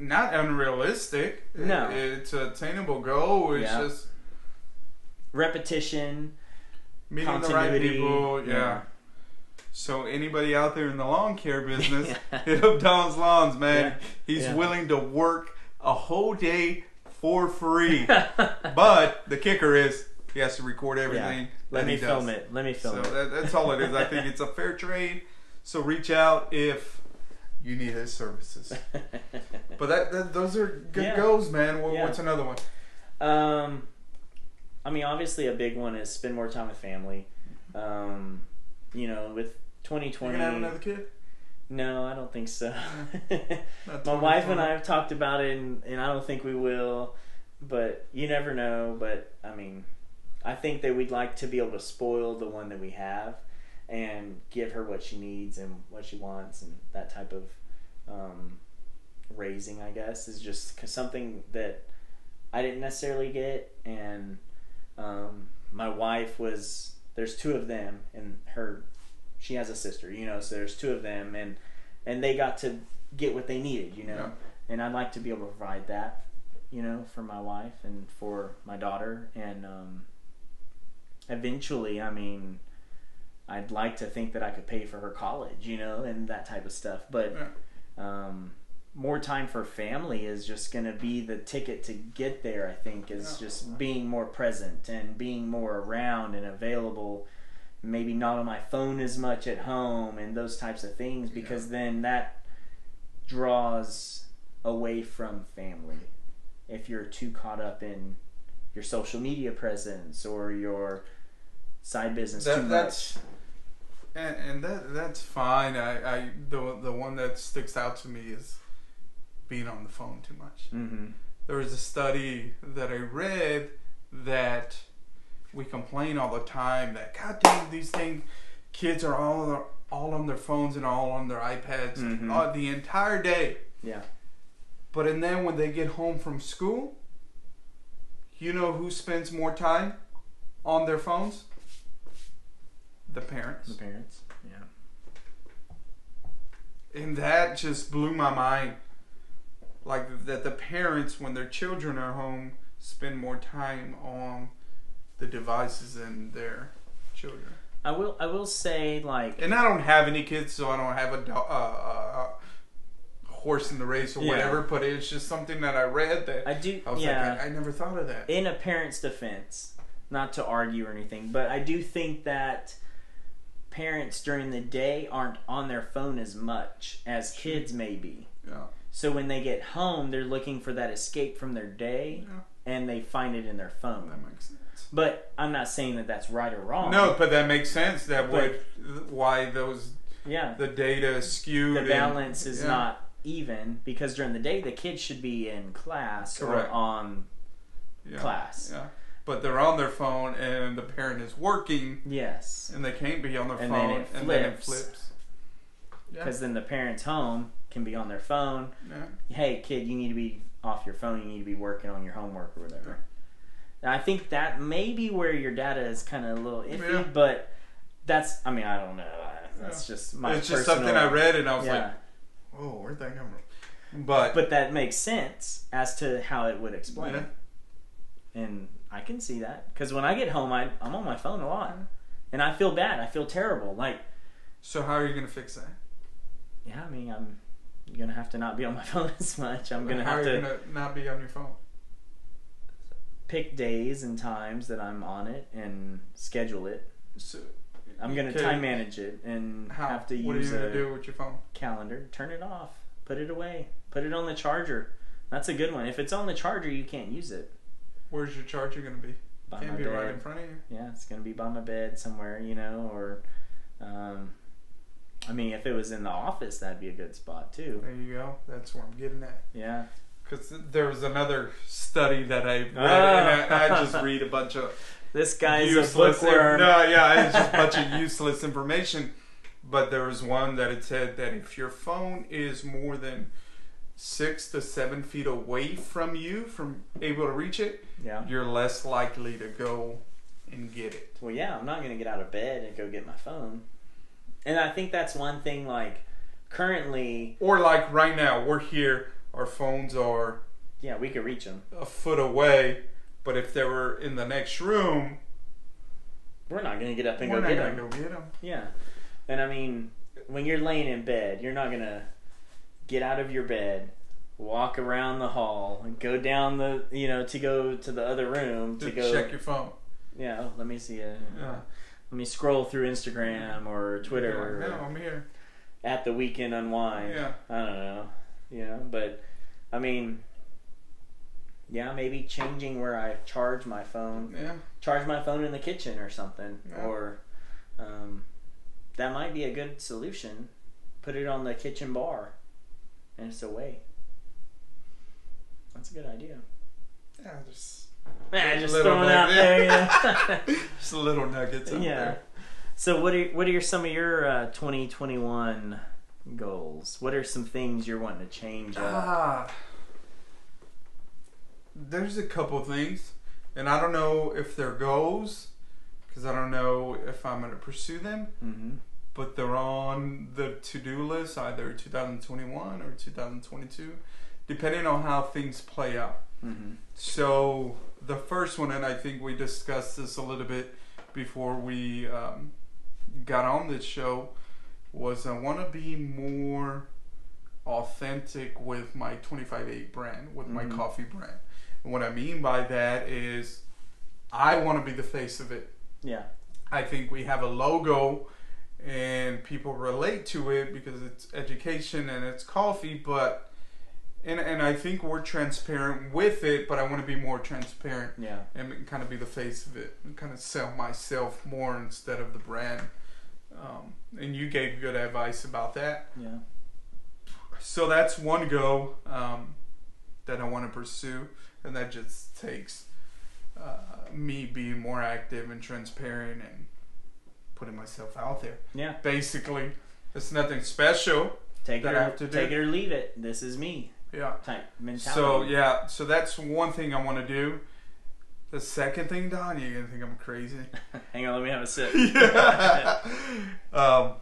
not unrealistic. No. It's an attainable goal. It's just repetition, meeting the right people, So anybody out there in the lawn care business, hit up Don's Lawns, man. He's willing to work a whole day for free. But the kicker is he has to record everything. Let me film it. So that's all it is. I think it's a fair trade. So reach out if you need his services. But those are good goals, man. What's another one? I mean, obviously a big one is spend more time with family. You know, with 2020... You gonna have another kid? No, I don't think so. My wife and I have talked about it, and I don't think we will. But you never know. But, I mean, I think that we'd like to be able to spoil the one that we have and give her what she needs and what she wants, and that type of raising, I guess, is just something that I didn't necessarily get. And my wife was, there's two of them, and she has a sister, you know, so there's two of them, and they got to get what they needed, you know, and I'd like to be able to provide that for my wife and for my daughter. And eventually, I mean, I'd like to think that I could pay for her college, and that type of stuff. But more time for family is just going to be the ticket to get there, I think, is just being more present and being more around and available. Maybe not on my phone as much at home and those types of things, because then that draws away from family. If you're too caught up in your social media presence or your side business too much. And that's fine. The one that sticks out to me is being on the phone too much. Mm-hmm. There was a study that I read that we complain all the time that, God dang, these kids are all on their phones and all on their iPads the entire day. Yeah. But and then when they get home from school, you know who spends more time on their phones? The parents. The parents, yeah. And that just blew my mind. Like that the parents, when their children are home, spend more time on the devices than their children. I will say, like... And I don't have any kids, so I don't have a horse in the race or whatever, but it's just something that I read that I was like, I never thought of that. In a parent's defense, not to argue or anything, but I do think that parents during the day aren't on their phone as much as kids may be. Yeah. So when they get home, they're looking for that escape from their day, and they find it in their phone. That makes sense. But I'm not saying that that's right or wrong. No, but that makes sense. Why those the data is skewed. The balance is not even, because during the day the kids should be in class or on class. Yeah. But they're on their phone and the parent is working. Yes. And they can't be on their phone. And then it flips. Because then the parents home can be on their phone. Yeah. Hey, kid, you need to be off your phone. You need to be working on your homework or whatever. And I think that may be where your data is kind of a little iffy, but that's, I mean, I don't know. That's just my It's just something I read and I was like, oh, where'd that come from? But that makes sense as to how it would explain it. And I can see that. Because when I get home, I'm on my phone a lot. And I feel bad. I feel terrible. So how are you going to fix that? Yeah, I mean, I'm going to have to not be on my phone as much. I'm going to have to... How are you going to not be on your phone? Pick days and times that I'm on it and schedule it. So I'm going to time manage it and have to what use are you going to do with your phone? Calendar. Turn it off. Put it away. Put it on the charger. That's a good one. If it's on the charger, you can't use it. Where's your charger going to be? Can't be right in front of you. Yeah, it's going to be by my bed somewhere, or I mean, if it was in the office, that'd be a good spot too. There you go. That's where I'm getting at. Yeah. Because there was another study that I read, and I just read a bunch of this guy's useless. A bookworm. It's just a bunch of useless information. But there was one that it said that if your phone is more than 6 to 7 feet away from you, from able to reach it, you're less likely to go and get it. Well, yeah, I'm not going to get out of bed and go get my phone. And I think that's one thing, currently... Or right now, we're here, our phones are... Yeah, we could reach them. A foot away, but if they were in the next room... We're not going to get up and go get them. We're not going to go get them. Yeah. And I mean, when you're laying in bed, you're not going to get out of your bed, walk around the hall, and go down to go to the other room to go... check your phone. Yeah, let me see it. Let me scroll through Instagram or Twitter. No, I'm here. At the weekend unwind. Yeah. I don't know. But I mean, maybe changing where I charge my phone. Yeah. Charge my phone in the kitchen or something. Yeah. Or that might be a good solution. Put it on the kitchen bar and it's away. That's a good idea. Yeah, just throwing it out there. Yeah. Just little nuggets out there. So what are some of your 2021 goals? What are some things you're wanting to change up? There's a couple things, and I don't know if they're goals, because I don't know if I'm going to pursue them, but they're on the to-do list, either 2021 or 2022, depending on how things play out. Mm-hmm. So the first one, and I think we discussed this a little bit before we got on this show, was I want to be more authentic with my 25-8 brand, with my coffee brand. And what I mean by that is I want to be the face of it. Yeah. I think we have a logo and people relate to it because it's education and it's coffee, but and I think we're transparent with it, but I want to be more transparent. Yeah. And kind of be the face of it and kind of sell myself more instead of the brand. And you gave good advice about that. Yeah. So that's one go that I want to pursue, and that just takes me being more active and transparent and putting myself out there. Yeah. Basically, it's nothing special. Take it or leave it. This is me. Yeah. Type mentality. So that's one thing I want to do. The second thing, Don, you're gonna think I'm crazy. Hang on, let me have a sip. Yeah. I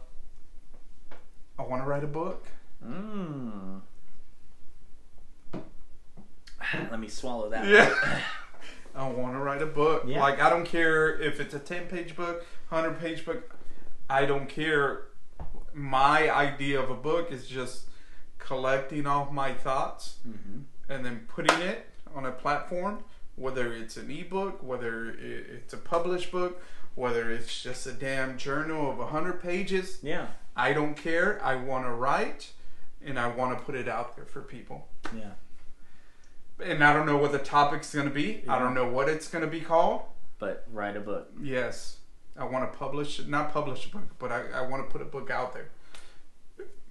want to write a book. Let me swallow that. Yeah. I want to write a book. Yeah. Like, I don't care if it's a 10-page book, 100-page book. I don't care. My idea of a book is just collecting all my thoughts and then putting it on a platform, whether it's an ebook, whether it's a published book, whether it's just a damn journal of 100 pages. Yeah. I don't care. I want to write, and I want to put it out there for people. Yeah. And I don't know what the topic's going to be. Yeah. I don't know what it's going to be called. But write a book. Yes. I want to not publish a book, but I want to put a book out there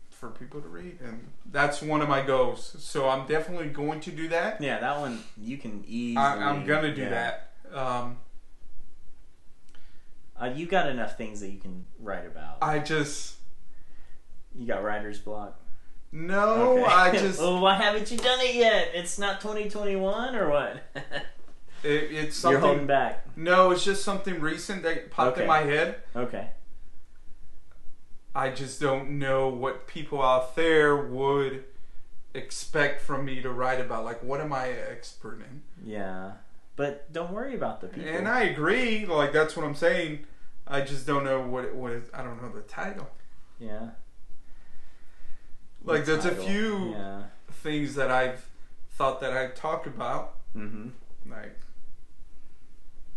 for people to read. And that's one of my goals. So I'm definitely going to do that. Yeah, that one you can easily. I'm going to do that. You got enough things that you can write about. You got writer's block. No, okay. Well, why haven't you done it yet? It's not 2021 or what? It's something. You're holding back. No, it's just something recent that popped in my head. Okay. I just don't know what people out there would expect from me to write about. Like, what am I an expert in? Yeah. But don't worry about the people. And I agree. Like, that's what I'm saying. I just don't know what is. I don't know the title. Yeah. Like, there's a few things that I've thought that I'd talk about. Like,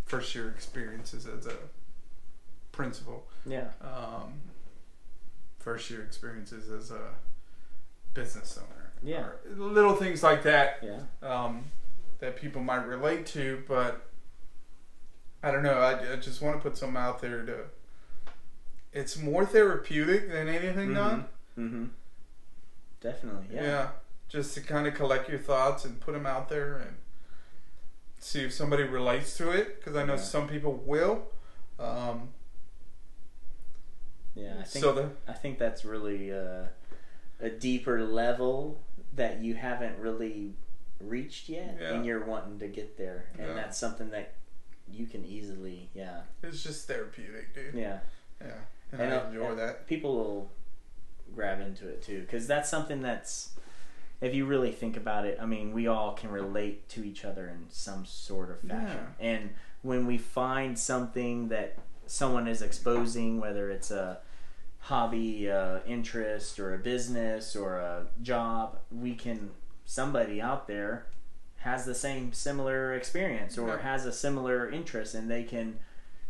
first year experiences as a principal. Yeah. First year experiences as a business owner. Yeah. Or little things like that. Yeah. That people might relate to, but I don't know. I just want to put something out there to. It's more therapeutic than anything done. Definitely. Yeah. Yeah. Just to kind of collect your thoughts and put them out there and see if somebody relates to it, because I know some people will. Yeah, I think that's really a deeper level that you haven't really reached yet, and you're wanting to get there, and that's something that you can easily, It's just therapeutic, dude. Yeah. Yeah, and I enjoy that. People will grab into it too, because that's something that's, if you really think about it, I mean, we all can relate to each other in some sort of fashion, and when we find something that someone is exposing, whether it's a hobby, interest, or a business, or a job, somebody out there has the similar experience or has a similar interest, and they can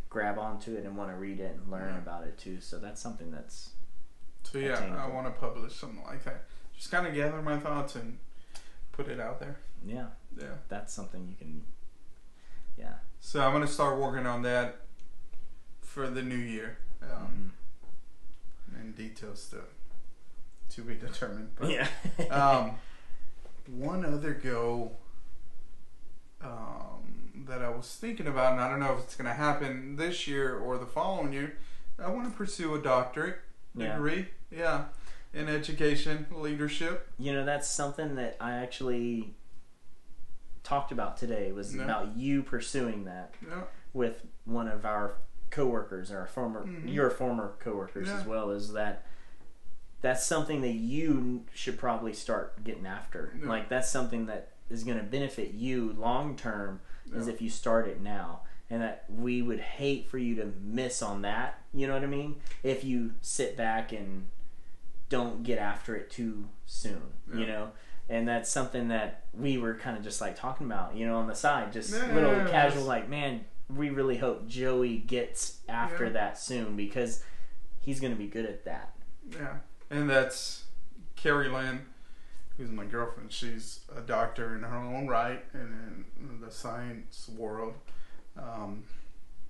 grab onto it and want to read it and learn about it too. So that's something that's attainable. I want to publish something like that. Just kind of gather my thoughts and put it out there. Yeah. That's something you can. So I'm gonna start working on that for the new year. And details to be determined. But, one other goal that I was thinking about, and I don't know if it's going to happen this year or the following year, I want to pursue a doctorate degree. Yeah. In education, leadership. That's something that I actually talked about today, was about you pursuing that with one of our coworkers, or your former coworkers as well, is that's something that you should probably start getting after. Like, that's something that is going to benefit you long term is if you start it now. And that we would hate for you to miss on that, you know what I mean? If you sit back and don't get after it too soon, you know? And that's something that we were kind of just like talking about, you know, on the side, just little casual, like, man, we really hope Joey gets after that soon because he's going to be good at that. Yeah. And that's Carrie Lynn, who's my girlfriend. She's a doctor in her own right and in the science world.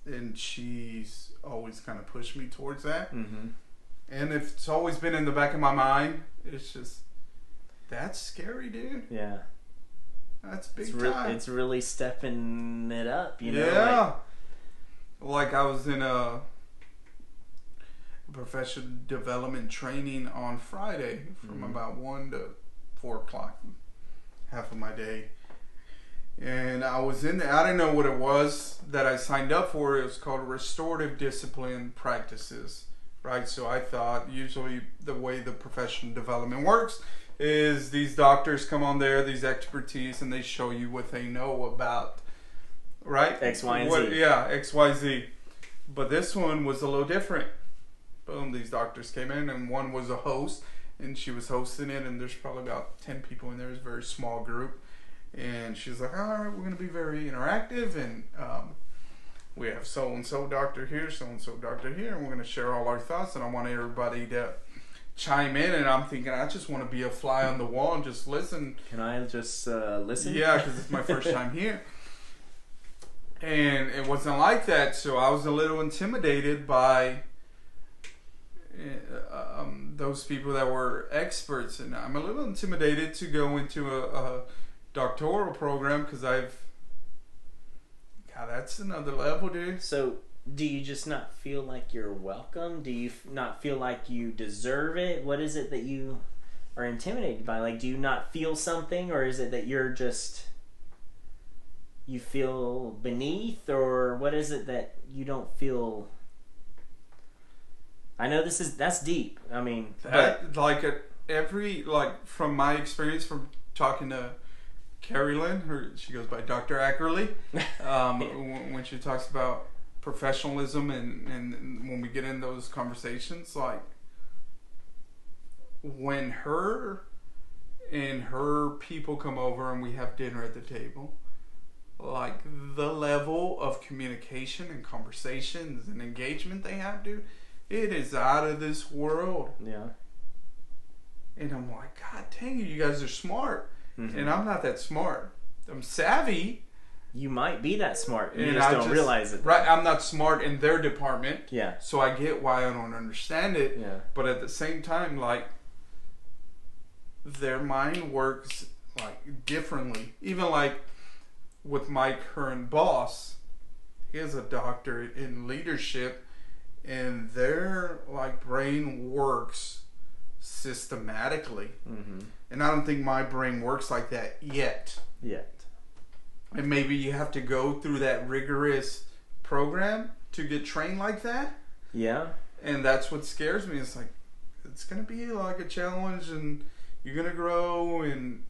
And she's always kind of pushed me towards that. Mm-hmm. And it's always been in the back of my mind. It's just, that's scary, dude. Yeah. That's big time. It's really stepping it up, you know? Yeah. Like I was in a professional development training on Friday from about 1 to 4 o'clock, half of my day. And I was in there. I didn't know what it was that I signed up for. It was called Restorative Discipline Practices, right? So I thought usually the way the professional development works is these doctors come on there, these expertise, and they show you what they know about, right? X, Y, and Z. Yeah, X, Y, Z. But this one was a little different. Boom, these doctors came in, and one was a host, and she was hosting it, and there's probably about 10 people in there. It's a very small group. And she's like, all right, we're going to be very interactive, and we have so-and-so doctor here, so-and-so doctor here, and we're going to share all our thoughts, and I want everybody to chime in. And I'm thinking, I just want to be a fly on the wall and just listen. Can I just listen? Yeah, because it's my first time here. And it wasn't like that, so I was a little intimidated by those people that were experts, and I'm a little intimidated to go into a doctoral program because God, that's another level, dude. So do you just not feel like you're welcome? Do you not feel like you deserve it? What is it that you are intimidated by? Like, do you not feel something, or is it that you're just, you feel beneath, or what is it that you don't feel? I know that's deep. I mean, from my experience from talking to Carrie Lynn, she goes by Dr. Ackerley, when she talks about professionalism and when we get in those conversations, like when her and her people come over and we have dinner at the table, like the level of communication and conversations and engagement they have, dude, it is out of this world. Yeah. And I'm like, God dang it, you guys are smart. Mm-hmm. And I'm not that smart. I'm savvy. You might be that smart. You just don't realize it. Right. I'm not smart in their department. Yeah. So I get why I don't understand it. Yeah. But at the same time, like, their mind works like differently. Even like with my current boss, he is a doctor in leadership, and their like brain works systematically. Mm-hmm. And I don't think my brain works like that yet. And maybe you have to go through that rigorous program to get trained like that. Yeah. And that's what scares me. It's like, it's going to be like a challenge, and you're going to grow, and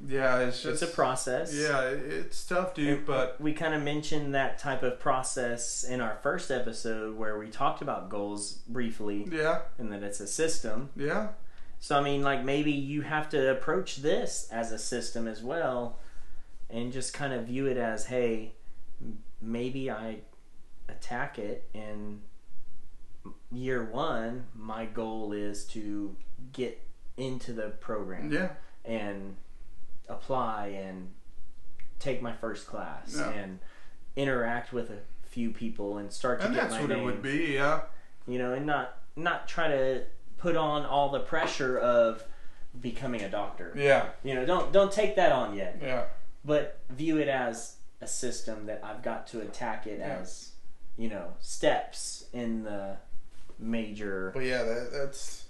yeah, it's just... It's a process. Yeah, it's tough, dude, but... We kind of mentioned that type of process in our first episode where we talked about goals briefly. Yeah. And that it's a system. Yeah. So, I mean, like, maybe you have to approach this as a system as well, and just kind of view it as, hey, maybe I attack it, and year one, my goal is to get into the program. Yeah. And apply and take my first class. Yeah. And interact with a few people and start to get my name. And that's what it would be, yeah. You know, and not try to put on all the pressure of becoming a doctor. Yeah. You know, don't take that on yet. Yeah. But view it as a system that I've got to attack it as, you know, steps in the major... But yeah, that's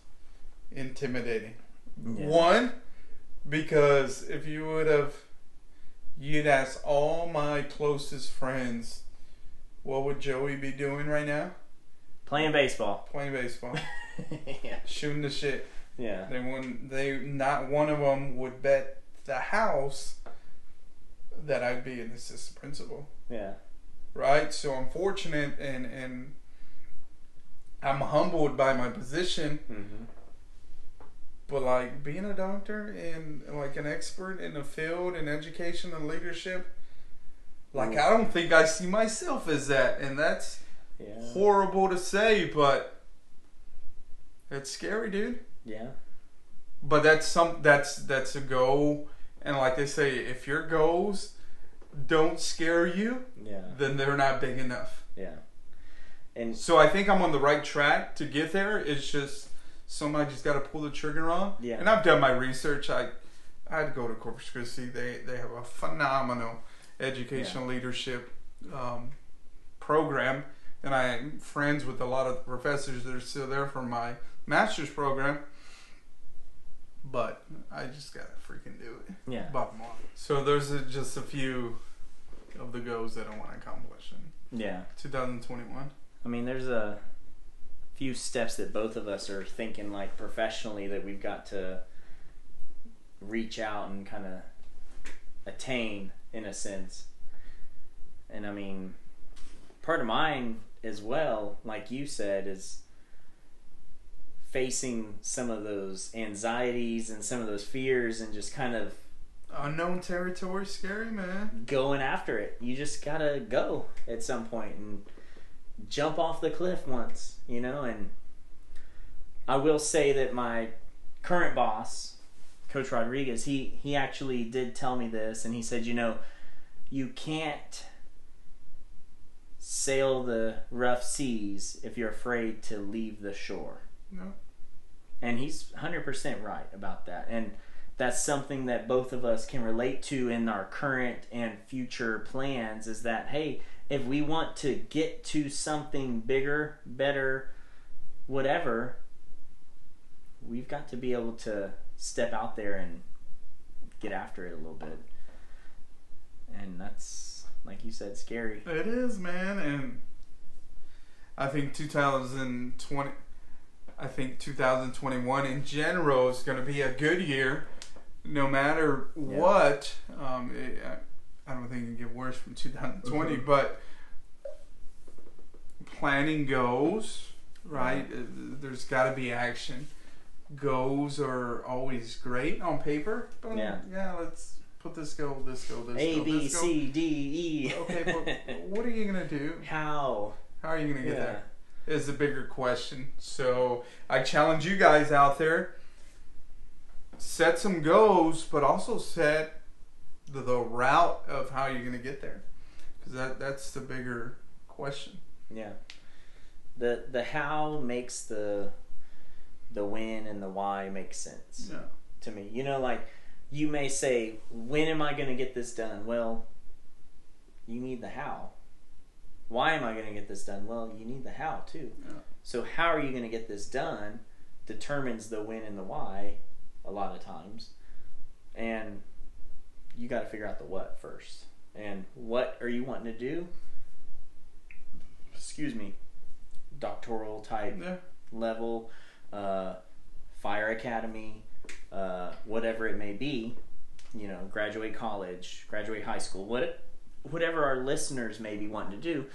intimidating. Yeah. One, because if you'd ask all my closest friends, what would Joey be doing right now? Playing baseball. Yeah. Shooting the shit. Yeah. Not one of them would bet the house that I'd be an assistant principal. Yeah. Right? So I'm fortunate and I'm humbled by my position. Mm-hmm. But like being a doctor and like an expert in the field in education and leadership, like I don't think I see myself as that. And that's horrible to say, but it's scary, dude. Yeah. But that's a goal. And like they say, if your goals don't scare you, then they're not big enough. Yeah. And so I think I'm on the right track to get there. It's just somebody just got to pull the trigger on. Yeah. And I've done my research. I had to go to Corpus Christi. They have a phenomenal educational leadership program. And I'm friends with a lot of the professors that are still there for my master's program. But I just got to freaking do it. Yeah. Bottom line. So there's just a few of the goals that I want to accomplish in 2021. I mean, there's a few steps that both of us are thinking, like, professionally, that we've got to reach out and kind of attain, in a sense. And I mean, part of mine as well, like you said, is facing some of those anxieties and some of those fears and just kind of unknown territory. Scary, man. Going after it. You just gotta go at some point and jump off the cliff once, you know. And I will say that my current boss, Coach Rodriguez, he actually did tell me this, and he said, you know, you can't sail the rough seas if you're afraid to leave the shore. No. And he's 100% right about that. And that's something that both of us can relate to in our current and future plans, is that, hey, if we want to get to something bigger, better, whatever, we've got to be able to step out there and get after it a little bit. And that's, like you said, scary. It is, man. And I think 2021 in general is going to be a good year, no matter what. I don't think it can get worse from 2020, but planning goals, right? There's got to be action. Goals are always great on paper, but let's put this goal, this goal, this A, goal, B, this C, D, E. Okay, but what are you going to do? How are you going to get there? Is the bigger question. So I challenge you guys out there, set some goals, but also set the route of how you're going to get there, because that's the bigger question. Yeah. The how makes the when and the why make sense to me. You know, like, you may say, when am I going to get this done? Well, you need the how. Why am I going to get this done? Well, you need the how too. Yeah. So how are you going to get this done determines the when and the why a lot of times. And you got to figure out the what first. And what are you wanting to do? Excuse me. Doctoral type level, fire academy, whatever it may be, you know, graduate college, graduate high school, whatever our listeners may be wanting to do,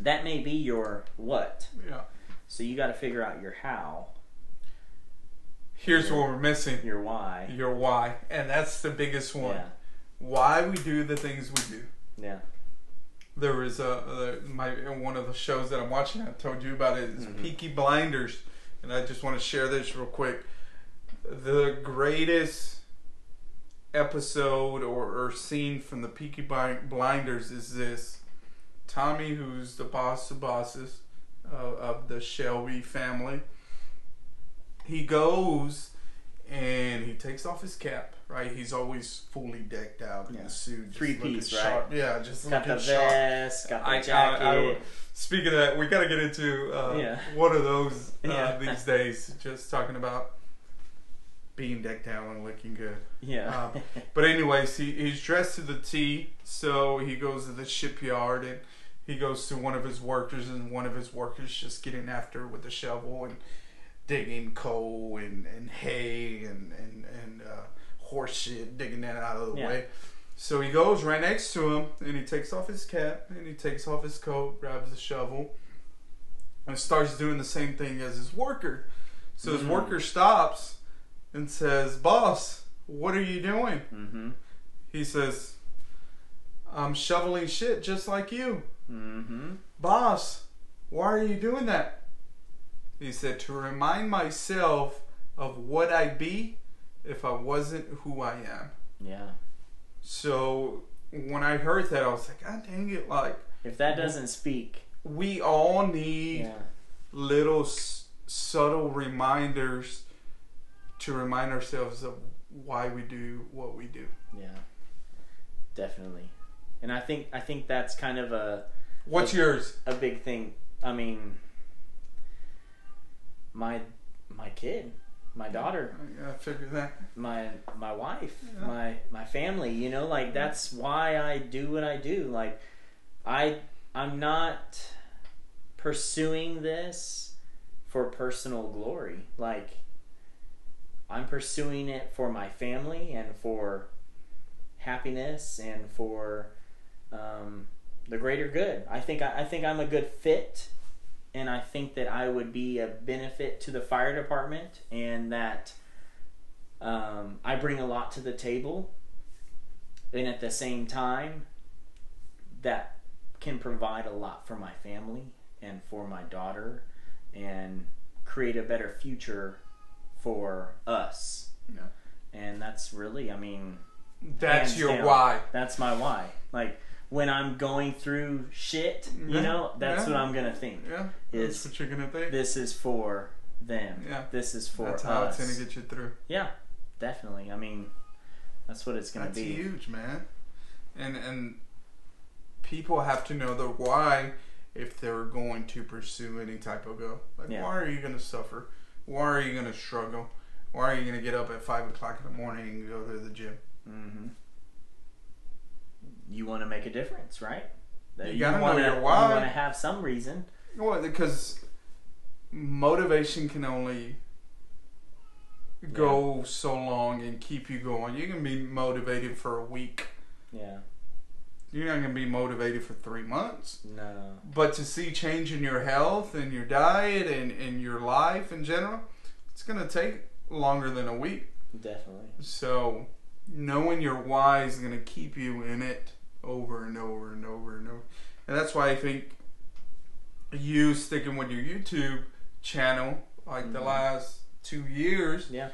that may be your what. Yeah. So you got to figure out your how. Here's what we're missing. Your why. Your why. And that's the biggest one. Yeah. Why we do the things we do. Yeah. There was one of the shows that I'm watching, I told you about it, is Peaky Blinders. And I just want to share this real quick. The greatest episode or scene from the Peaky Blinders is this. Tommy, who's the boss of bosses of the Shelby family, he goes and he takes off his cap, right? He's always fully decked out in a suit. Three-piece, right? Sharp. Yeah, just got the vest, got the jacket. Speaking of that, we got to get into one of those these days, just talking about being decked out and looking good. Yeah. But anyways, he's dressed to the T, so he goes to the shipyard and he goes to one of his workers, and one of his workers just getting after with a shovel and digging coal and hay and horse shit, digging that out of the Yeah. way. So he goes right next to him, and he takes off his cap, and he takes off his coat, grabs the shovel, and starts doing the same thing as his worker. So his worker stops and says, "Boss, what are you doing?" Mm-hmm. He says, "I'm shoveling shit just like you." Mm-hmm. "Boss, why are you doing that?" He said, "To remind myself of what I'd be if I wasn't who I am." Yeah. So when I heard that, I was like, God dang it, like, If that doesn't speak, we all need yeah, little subtle reminders to remind ourselves of why we do what we do. yeah, definitely. And I think that's kind of What's yours? a big thing. I mean, my kid, my daughter, I figured that. my wife, Yeah. my family, you know, like that's why I do what I do. Like I'm not pursuing this for personal glory. Like I'm pursuing it for my family and for happiness and for the greater good. I think I'm a good fit, and I think that I would be a benefit to the fire department, and that I bring a lot to the table, and at the same time that can provide a lot for my family and for my daughter and create a better future for us. Yeah. And that's really, I mean, That's hands your down, why. That's my why. Like when I'm going through shit, you know, that's what I'm gonna think. Yeah. Is That's what you're gonna think. this is for them. Yeah. This is for That's us. how it's gonna get you through. Yeah, definitely. I mean, that's what it's gonna That's be. huge, man. And people have to know the why if they're going to pursue any type of goal. Like, Yeah. why are you going to suffer? Why are you going to struggle? Why are you going to get up at 5 o'clock in the morning and go to the gym? Mm-hmm. You want to make a difference, right? You gotta know wanna, your why. You want to have some reason. Well, because motivation can only go so long and keep you going. You can be motivated for a week. Yeah. You're not going to be motivated for 3 months. No. But to see change in your health and your diet and in your life in general, it's going to take longer than a week. Definitely. So knowing your why is going to keep you in it over and over and over and over. And that's why I think you sticking with your YouTube channel like the last 2 years, Yeah.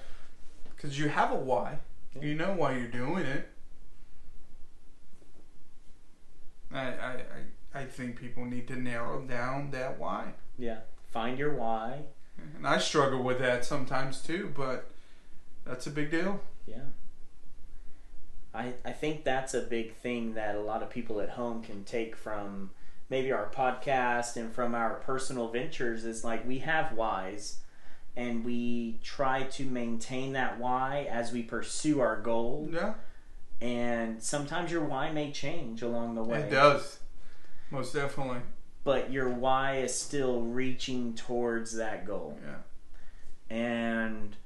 because you have a why. Yeah. You know why you're doing it. I think people need to narrow down that why. Yeah. Find your why. And I struggle with that sometimes too, but that's a big deal. Yeah. I think that's a big thing that a lot of people at home can take from maybe our podcast and from our personal ventures is like we have whys and we try to maintain that why as we pursue our goal. Yeah. And sometimes your why may change along the way. It does. Most definitely. But your why is still reaching towards that goal. Yeah. And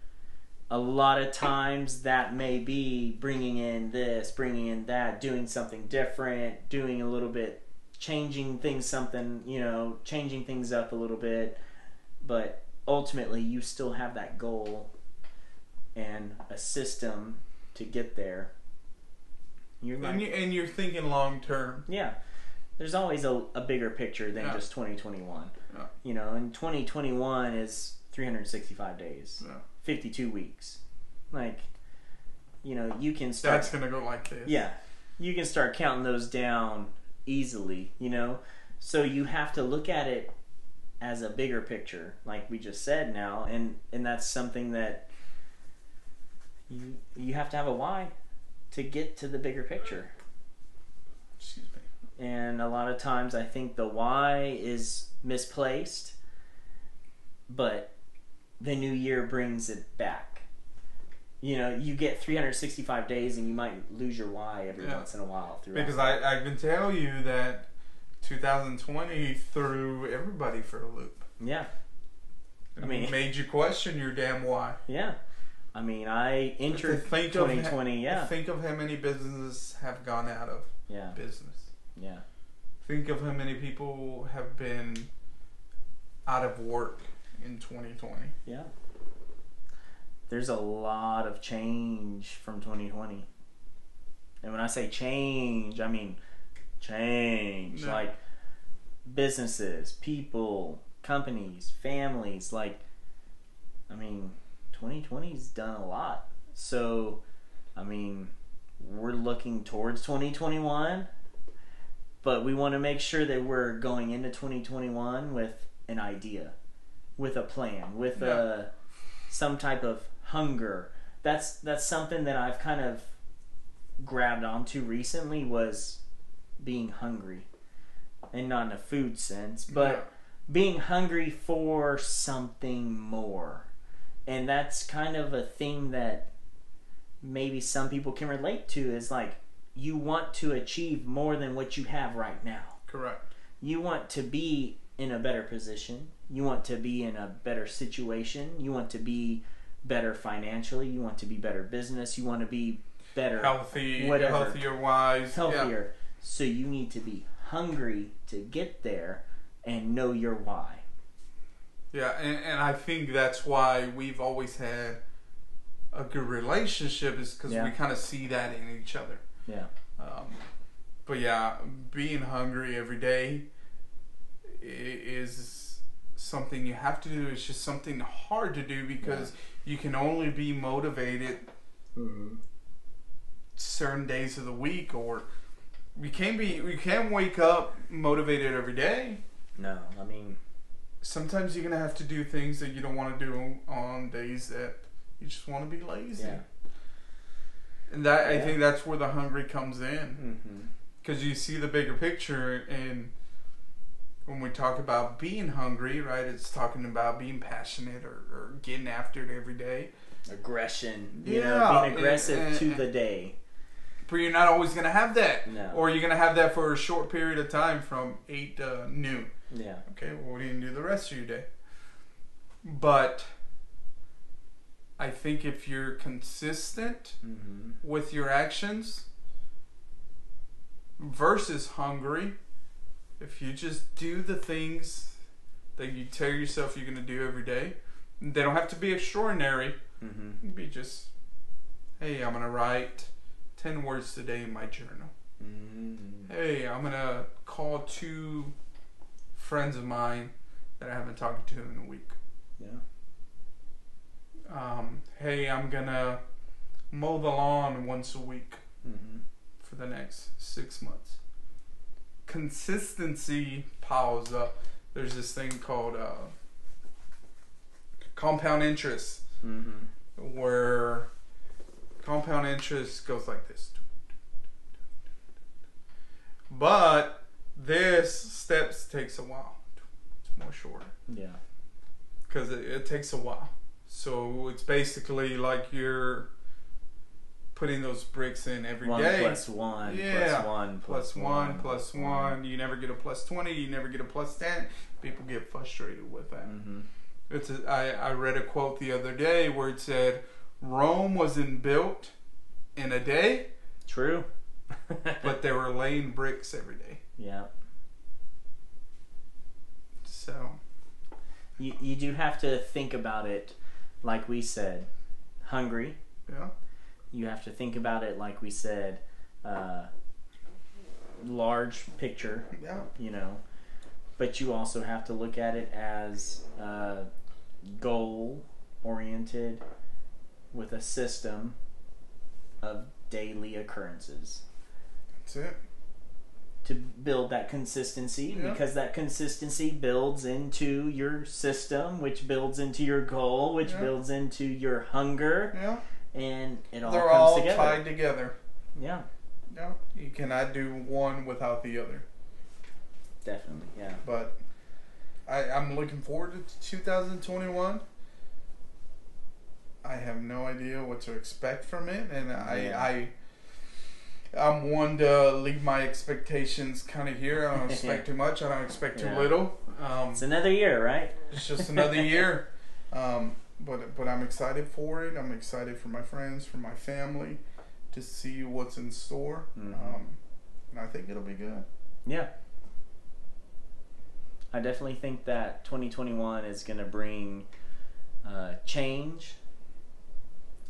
a lot of times that may be bringing in this, bringing in that, doing something different, doing a little bit, changing things something, you know, changing things up a little bit. But ultimately you still have that goal and a system to get there. And you're thinking long term. Yeah. There's always a bigger picture than Yeah. just 2021. Yeah. You know, and 2021 is 365 days, Yeah. 52 weeks. Like, you know, you can start... That's going to go like this. Yeah. You can start counting those down easily, you know? So you have to look at it as a bigger picture, like we just said now, and that's something that you have to have a why to get to the bigger picture. Excuse me. And a lot of times I think the why is misplaced, but the new year brings it back. You know, you get 365 days and you might lose your why every once in a while. Because I can tell you that 2020 threw everybody for a loop. Yeah. I mean, it made you question your damn why. Yeah. I mean, I entered Think 2020. Think of how many businesses have gone out of business. Yeah. Think of how many people have been out of work in 2020. Yeah. There's a lot of change from 2020. And when I say change, I mean change. Yeah. Like businesses, people, companies, families. Like, I mean, 2020's done a lot. So, I mean, we're looking towards 2021, but we want to make sure that we're going into 2021 with an idea, with a plan, with some type of hunger. That's something that I've kind of grabbed onto recently, was being hungry, and not in a food sense, but being hungry for something more. And that's kind of a thing that maybe some people can relate to, is like, you want to achieve more than what you have right now. Correct. You want to be in a better position. You want to be in a better situation. You want to be better financially. You want to be better business. You want to be better healthier wise. Healthier. Yeah. So you need to be hungry to get there and know your why. Yeah, and I think that's why we've always had a good relationship, is because we kind of see that in each other. Yeah. But yeah, being hungry every day is something you have to do. It's just something hard to do, because you can only be motivated certain days of the week, or we can't wake up motivated every day. No, I mean, sometimes you're gonna have to do things that you don't want to do on days that you just want to be lazy. Yeah. And that I think that's where the hungry comes in, because you see the bigger picture. And when we talk about being hungry, right, it's talking about being passionate or getting after it every day. Aggression, being aggressive to the day. But you're not always going to have that. No. Or you're going to have that for a short period of time, from 8 to noon. Yeah. Okay, well, what do you do the rest of your day? But I think if you're consistent with your actions versus hungry, if you just do the things that you tell yourself you're going to do every day, they don't have to be extraordinary. It'd be just, hey, I'm going to write 10 words today in my journal. Hey, I'm going to call 2 friends of mine that I haven't talked to in a week. Yeah. Hey, I'm going to mow the lawn once a week for the next 6 months. Consistency piles up. There's this thing called compound interest, where compound interest goes like this. But this steps takes a while. It's more shorter. Yeah. Because it takes a while. So it's basically like you're putting those bricks in every day. 1 + 1 plus 1 plus 1. You never get a plus 20. You never get a plus 10. People get frustrated with that. I read a quote the other day where it said, Rome wasn't built in a day. True. But they were laying bricks every day. Yeah. So you do have to think about it, like we said, hungry. Yeah. You have to think about it, like we said, large picture. Yeah. But you also have to look at it as goal oriented, with a system of daily occurrences. That's it. To build that consistency, because that consistency builds into your system, which builds into your goal, which builds into your hunger. Yeah. And it all They're comes all together. tied together. Yeah. Yeah. You cannot do one without the other. Definitely, yeah. But I'm looking forward to 2021. I have no idea what to expect from it, and I'm one to leave my expectations kind of here. I don't expect too much. I don't expect too little. It's another year, right? It's just another year. but I'm excited for it. I'm excited for my friends, for my family, to see what's in store. Mm-hmm. And I think it'll be good. Yeah. I definitely think that 2021 is going to bring change.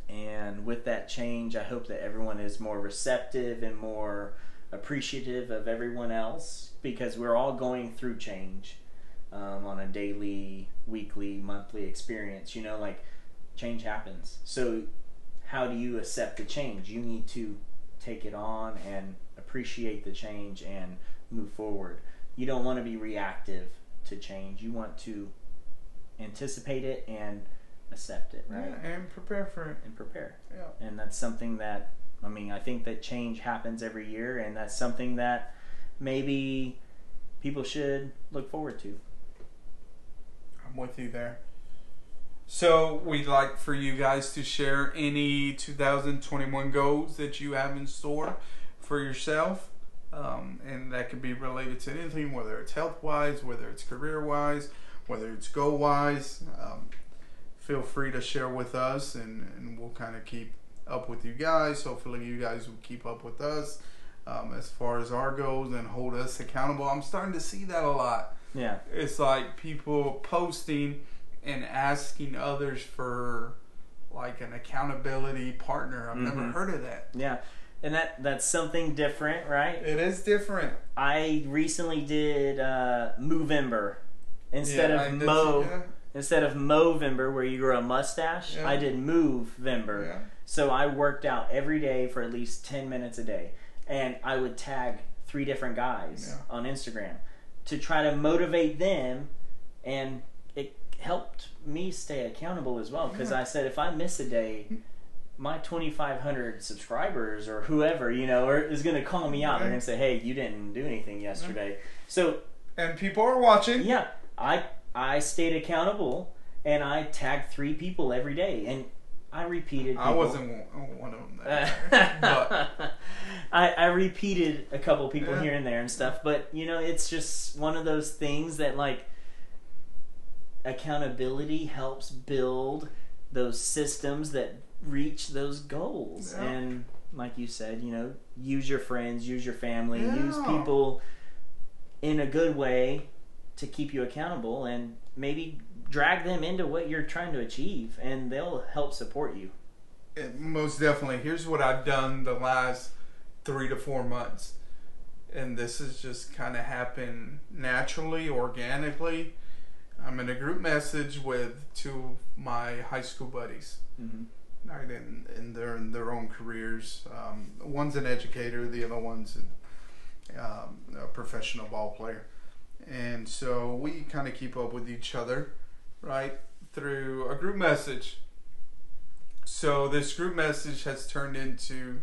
And with that change, I hope that everyone is more receptive and more appreciative of everyone else, because we're all going through change on a daily, weekly, monthly experience. You know, like, change happens. So how do you accept the change? You need to take it on and appreciate the change and move forward. You don't want to be reactive to change. You want to anticipate it and accept it, right? Yeah, and prepare for it. And prepare. Yeah. And that's something that, I mean, I think that change happens every year, and that's something that maybe people should look forward to. I'm with you there. So we'd like for you guys to share any 2021 goals that you have in store for yourself. And that could be related to anything, whether it's health-wise, whether it's career-wise, whether it's goal-wise. Feel free to share with us, and we'll kind of keep up with you guys. Hopefully you guys will keep up with us as far as our goals and hold us accountable. I'm starting to see that a lot. Yeah. It's like people posting and asking others for like an accountability partner. I've never heard of that. Yeah. And that's something different, right? It is different. I recently did Movember instead of Movember, where you grow a mustache. Yeah. I did Movember. Yeah. So I worked out every day for at least 10 minutes a day, and I would tag 3 different guys on Instagram to try to motivate them, and it helped me stay accountable as well, because I said, if I miss a day, my 2,500 subscribers or whoever, you know, is going to call me out. They're going to say, hey, you didn't do anything yesterday. So, and people are watching. Yeah, I stayed accountable, and I tagged 3 people every day, and I repeated people. I wasn't one of them there, but I repeated a couple people here and there and stuff, but you know, it's just one of those things that, like, accountability helps build those systems that reach those goals. Yeah. And like you said, you know, use your friends, use your family, use people in a good way to keep you accountable, and maybe drag them into what you're trying to achieve, and they'll help support you. Most definitely. Here's what I've done the last 3 to 4 months, and this has just kind of happened naturally, organically. I'm in a group message with 2 of my high school buddies. Right, and they're in their own careers. One's an educator, the other one's a professional ball player. And so we kind of keep up with each other, right, through a group message. So this group message has turned into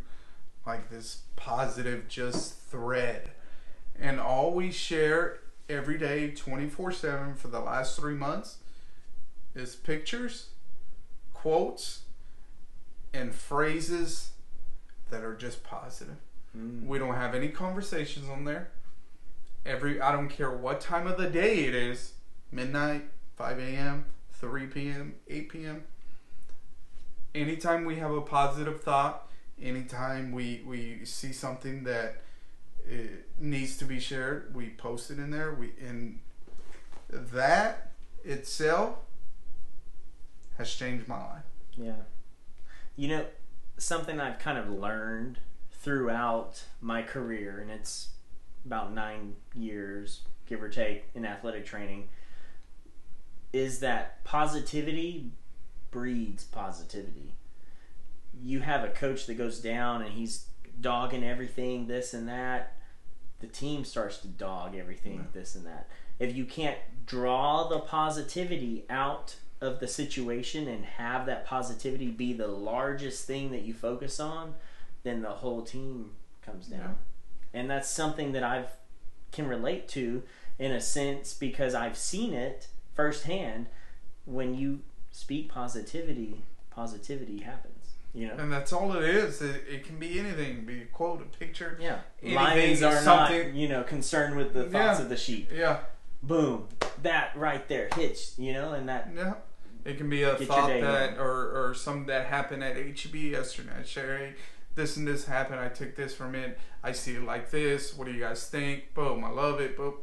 like this positive just thread. And all we share every day, 24/7 for the last 3 months, is pictures, quotes, and phrases that are just positive. We don't have any conversations on there. I don't care what time of the day it is, midnight, 5 a.m., 3 p.m., 8 p.m. Anytime we have a positive thought, anytime we see something that needs to be shared, we post it in there. And that itself has changed my life. Yeah. You know, something I've kind of learned throughout my career, and it's about 9 years, give or take, in athletic training, is that positivity breeds positivity. You have a coach that goes down and he's dogging everything, this and that. The team starts to dog everything, this and that. If you can't draw the positivity out of the situation and have that positivity be the largest thing that you focus on, then the whole team comes down. And that's something that I can relate to in a sense, because I've seen it firsthand. When you speak positivity happens. You know? And that's all it is. It can be anything. It can be a quote, a picture. Yeah. Anything, Lions are something. not, you know, concerned with the thoughts of the sheep. Yeah. Boom. That right there hits, you know, and that It can be a Get thought your day that, going. or something that happened at HEB yesterday. I share, hey, this and this happened. I took this from it. I see it like this. What do you guys think? Boom, I love it. Boom.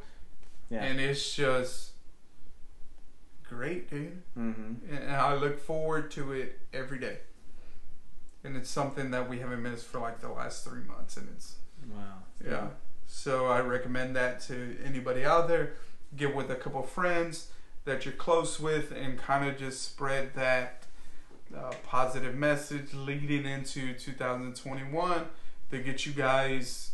Yeah. And it's just great, dude. Mm-hmm. And I look forward to it every day. And it's something that we haven't missed for like the last 3 months. And it's, Wow. yeah. So I recommend that to anybody out there. Get with a couple friends that you're close with and kind of just spread that positive message leading into 2021 to get you guys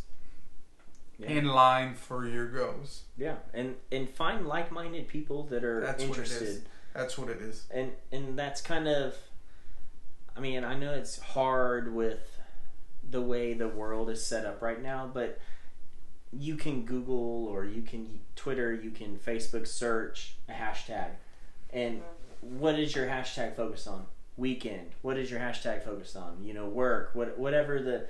in line for your goals. Yeah, and find like-minded people that are interested. What it is. That's what it is. And that's kind of, I mean, I know it's hard with the way the world is set up right now, but you can Google or you can Twitter, you can Facebook search a hashtag. And what is your hashtag focused on? Weekend. What is your hashtag focused on? You know, work, whatever the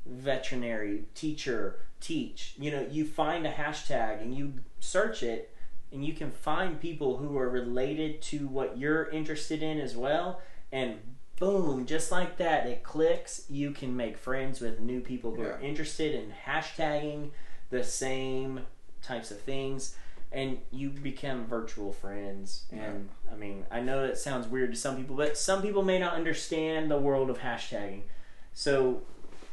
veterinary, teacher, teach. You know, you find a hashtag and you search it and you can find people who are related to what you're interested in as well. And boom, just like that, it clicks. You can make friends with new people who are interested in hashtagging the same types of things, and you become virtual friends. And I mean, I know it sounds weird to some people, but some people may not understand the world of hashtagging. So,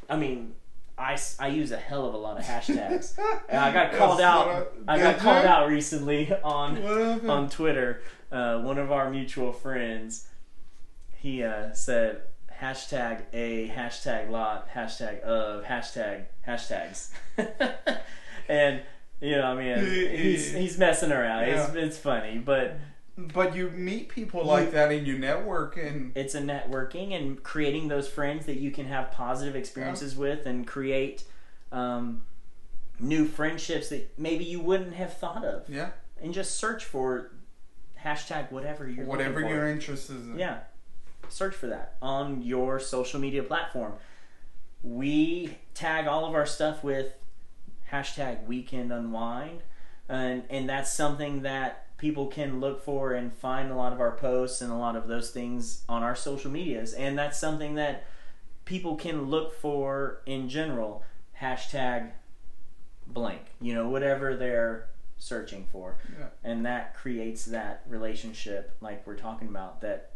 I mean, I use a hell of a lot of hashtags. And I got called out. I got called out recently on Twitter. One of our mutual friends, he said hashtag a, hashtag lot, hashtag of, hashtag hashtags. And, you know, I mean, he's messing around. Yeah. It's funny, but you meet people like that and you network, and it's a networking and creating those friends that you can have positive experiences with and create new friendships that maybe you wouldn't have thought of. Yeah. And just search for hashtag whatever you're looking for. You're interested in. Yeah. Search for that on your social media platform. We tag all of our stuff with hashtag Weekend Unwind, and that's something that people can look for and find a lot of our posts and a lot of those things on our social medias. And that's something that people can look for in general. Hashtag blank, you know, whatever they're searching for. Yeah. And that creates that relationship like we're talking about, that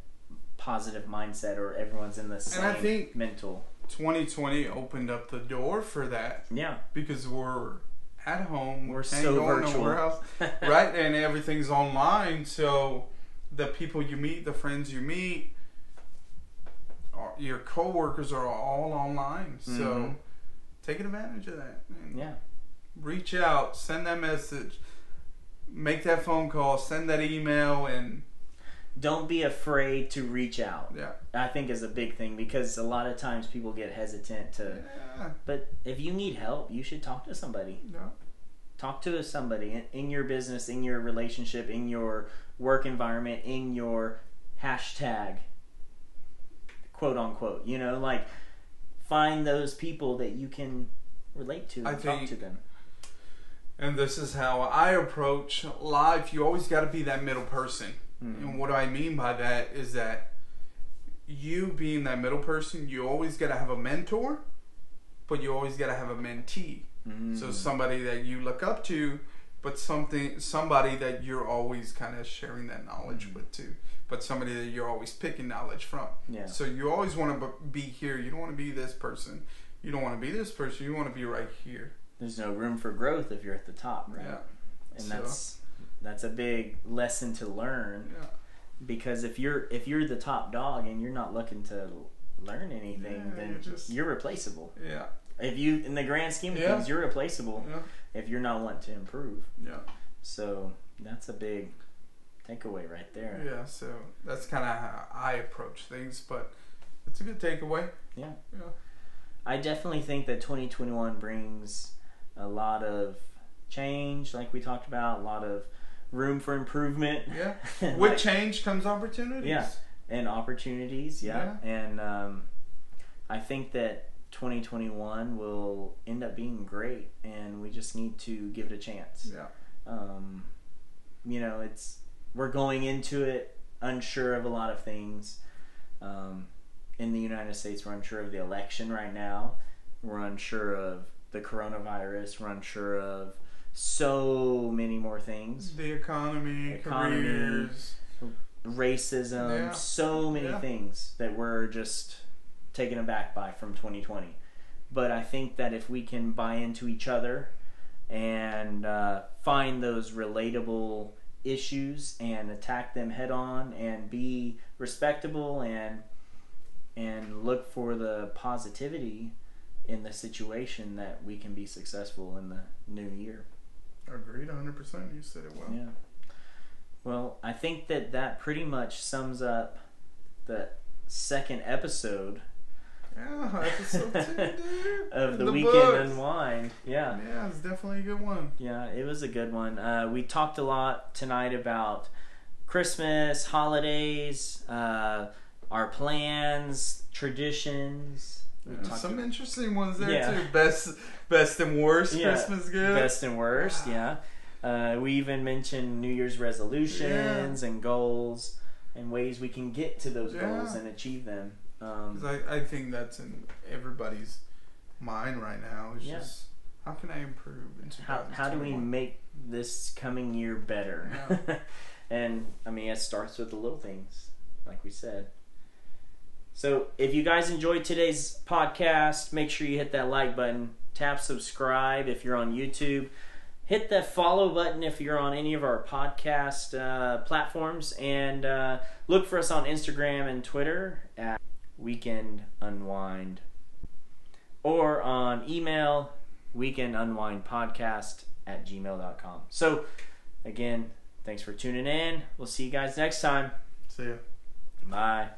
positive mindset, or everyone's in the same and I think mental. 2020 opened up the door for that. Yeah. Because we're at home. We're so virtual. Right? And everything's online. So the people you meet, the friends you meet, your coworkers are all online. So taking advantage of that. And reach out. Send that message. Make that phone call. Send that email. And don't be afraid to reach out. Yeah. I think is a big thing, because a lot of times people get hesitant to. Yeah. But if you need help, you should talk to somebody. Yeah. Talk to somebody in your business, in your relationship, in your work environment, in your hashtag, quote unquote. You know, like, find those people that you can relate to and talk to them. And this is how I approach life. You always got to be that middle person. And what I mean by that is that you being that middle person, you always got to have a mentor, but you always got to have a mentee. So somebody that you look up to, but somebody that you're always kind of sharing that knowledge with too. But somebody that you're always picking knowledge from. Yeah. So you always want to be here. You don't want to be this person. You don't want to be this person. You want to be right here. There's no room for growth if you're at the top, right? Yeah. And that's a big lesson to learn. Yeah. Because if you're the top dog and you're not looking to learn anything, then you're replaceable. Yeah. If you, in the grand scheme of things, you're replaceable if you're not wanting to improve. Yeah. So that's a big takeaway right there. Yeah. So that's kind of how I approach things, but it's a good takeaway. Yeah. Yeah. I definitely think that 2021 brings a lot of change, like we talked about, a lot of room for improvement. Yeah. With change comes opportunities. Yeah. And opportunities, And I think that 2021 will end up being great, and we just need to give it a chance. Yeah. You know, we're going into it unsure of a lot of things. In the United States, we're unsure of the election right now. We're unsure of the coronavirus. We're unsure of so many more things. The economy, careers, racism, so many things that we're just taken aback by from 2020. But I think that if we can buy into each other and find those relatable issues and attack them head on and be respectable and look for the positivity in the situation, that we can be successful in the new year. Agreed, 100%. You said it well. Yeah. Well, I think that pretty much sums up the second episode. Yeah, episode 2, dude. Of the Weekend books. Unwind. Yeah. Yeah, it's definitely a good one. Yeah, it was a good one. We talked a lot tonight about Christmas, holidays, our plans, traditions. Some interesting ones there too. Best and worst Christmas gifts. Best and worst, yeah. We even mentioned New Year's resolutions and goals and ways we can get to those goals and achieve them. 'Cause I think that's in everybody's mind right now. It's just, how can I improve in 2021? How do we make this coming year better? Yeah. And I mean, it starts with the little things, like we said. So if you guys enjoyed today's podcast, make sure you hit that like button, tap subscribe if you're on YouTube, hit that follow button if you're on any of our podcast platforms, and look for us on Instagram and Twitter at Weekend Unwind, or on email weekendunwindpodcast@gmail.com. So again, thanks for tuning in. We'll see you guys next time. See ya. Bye.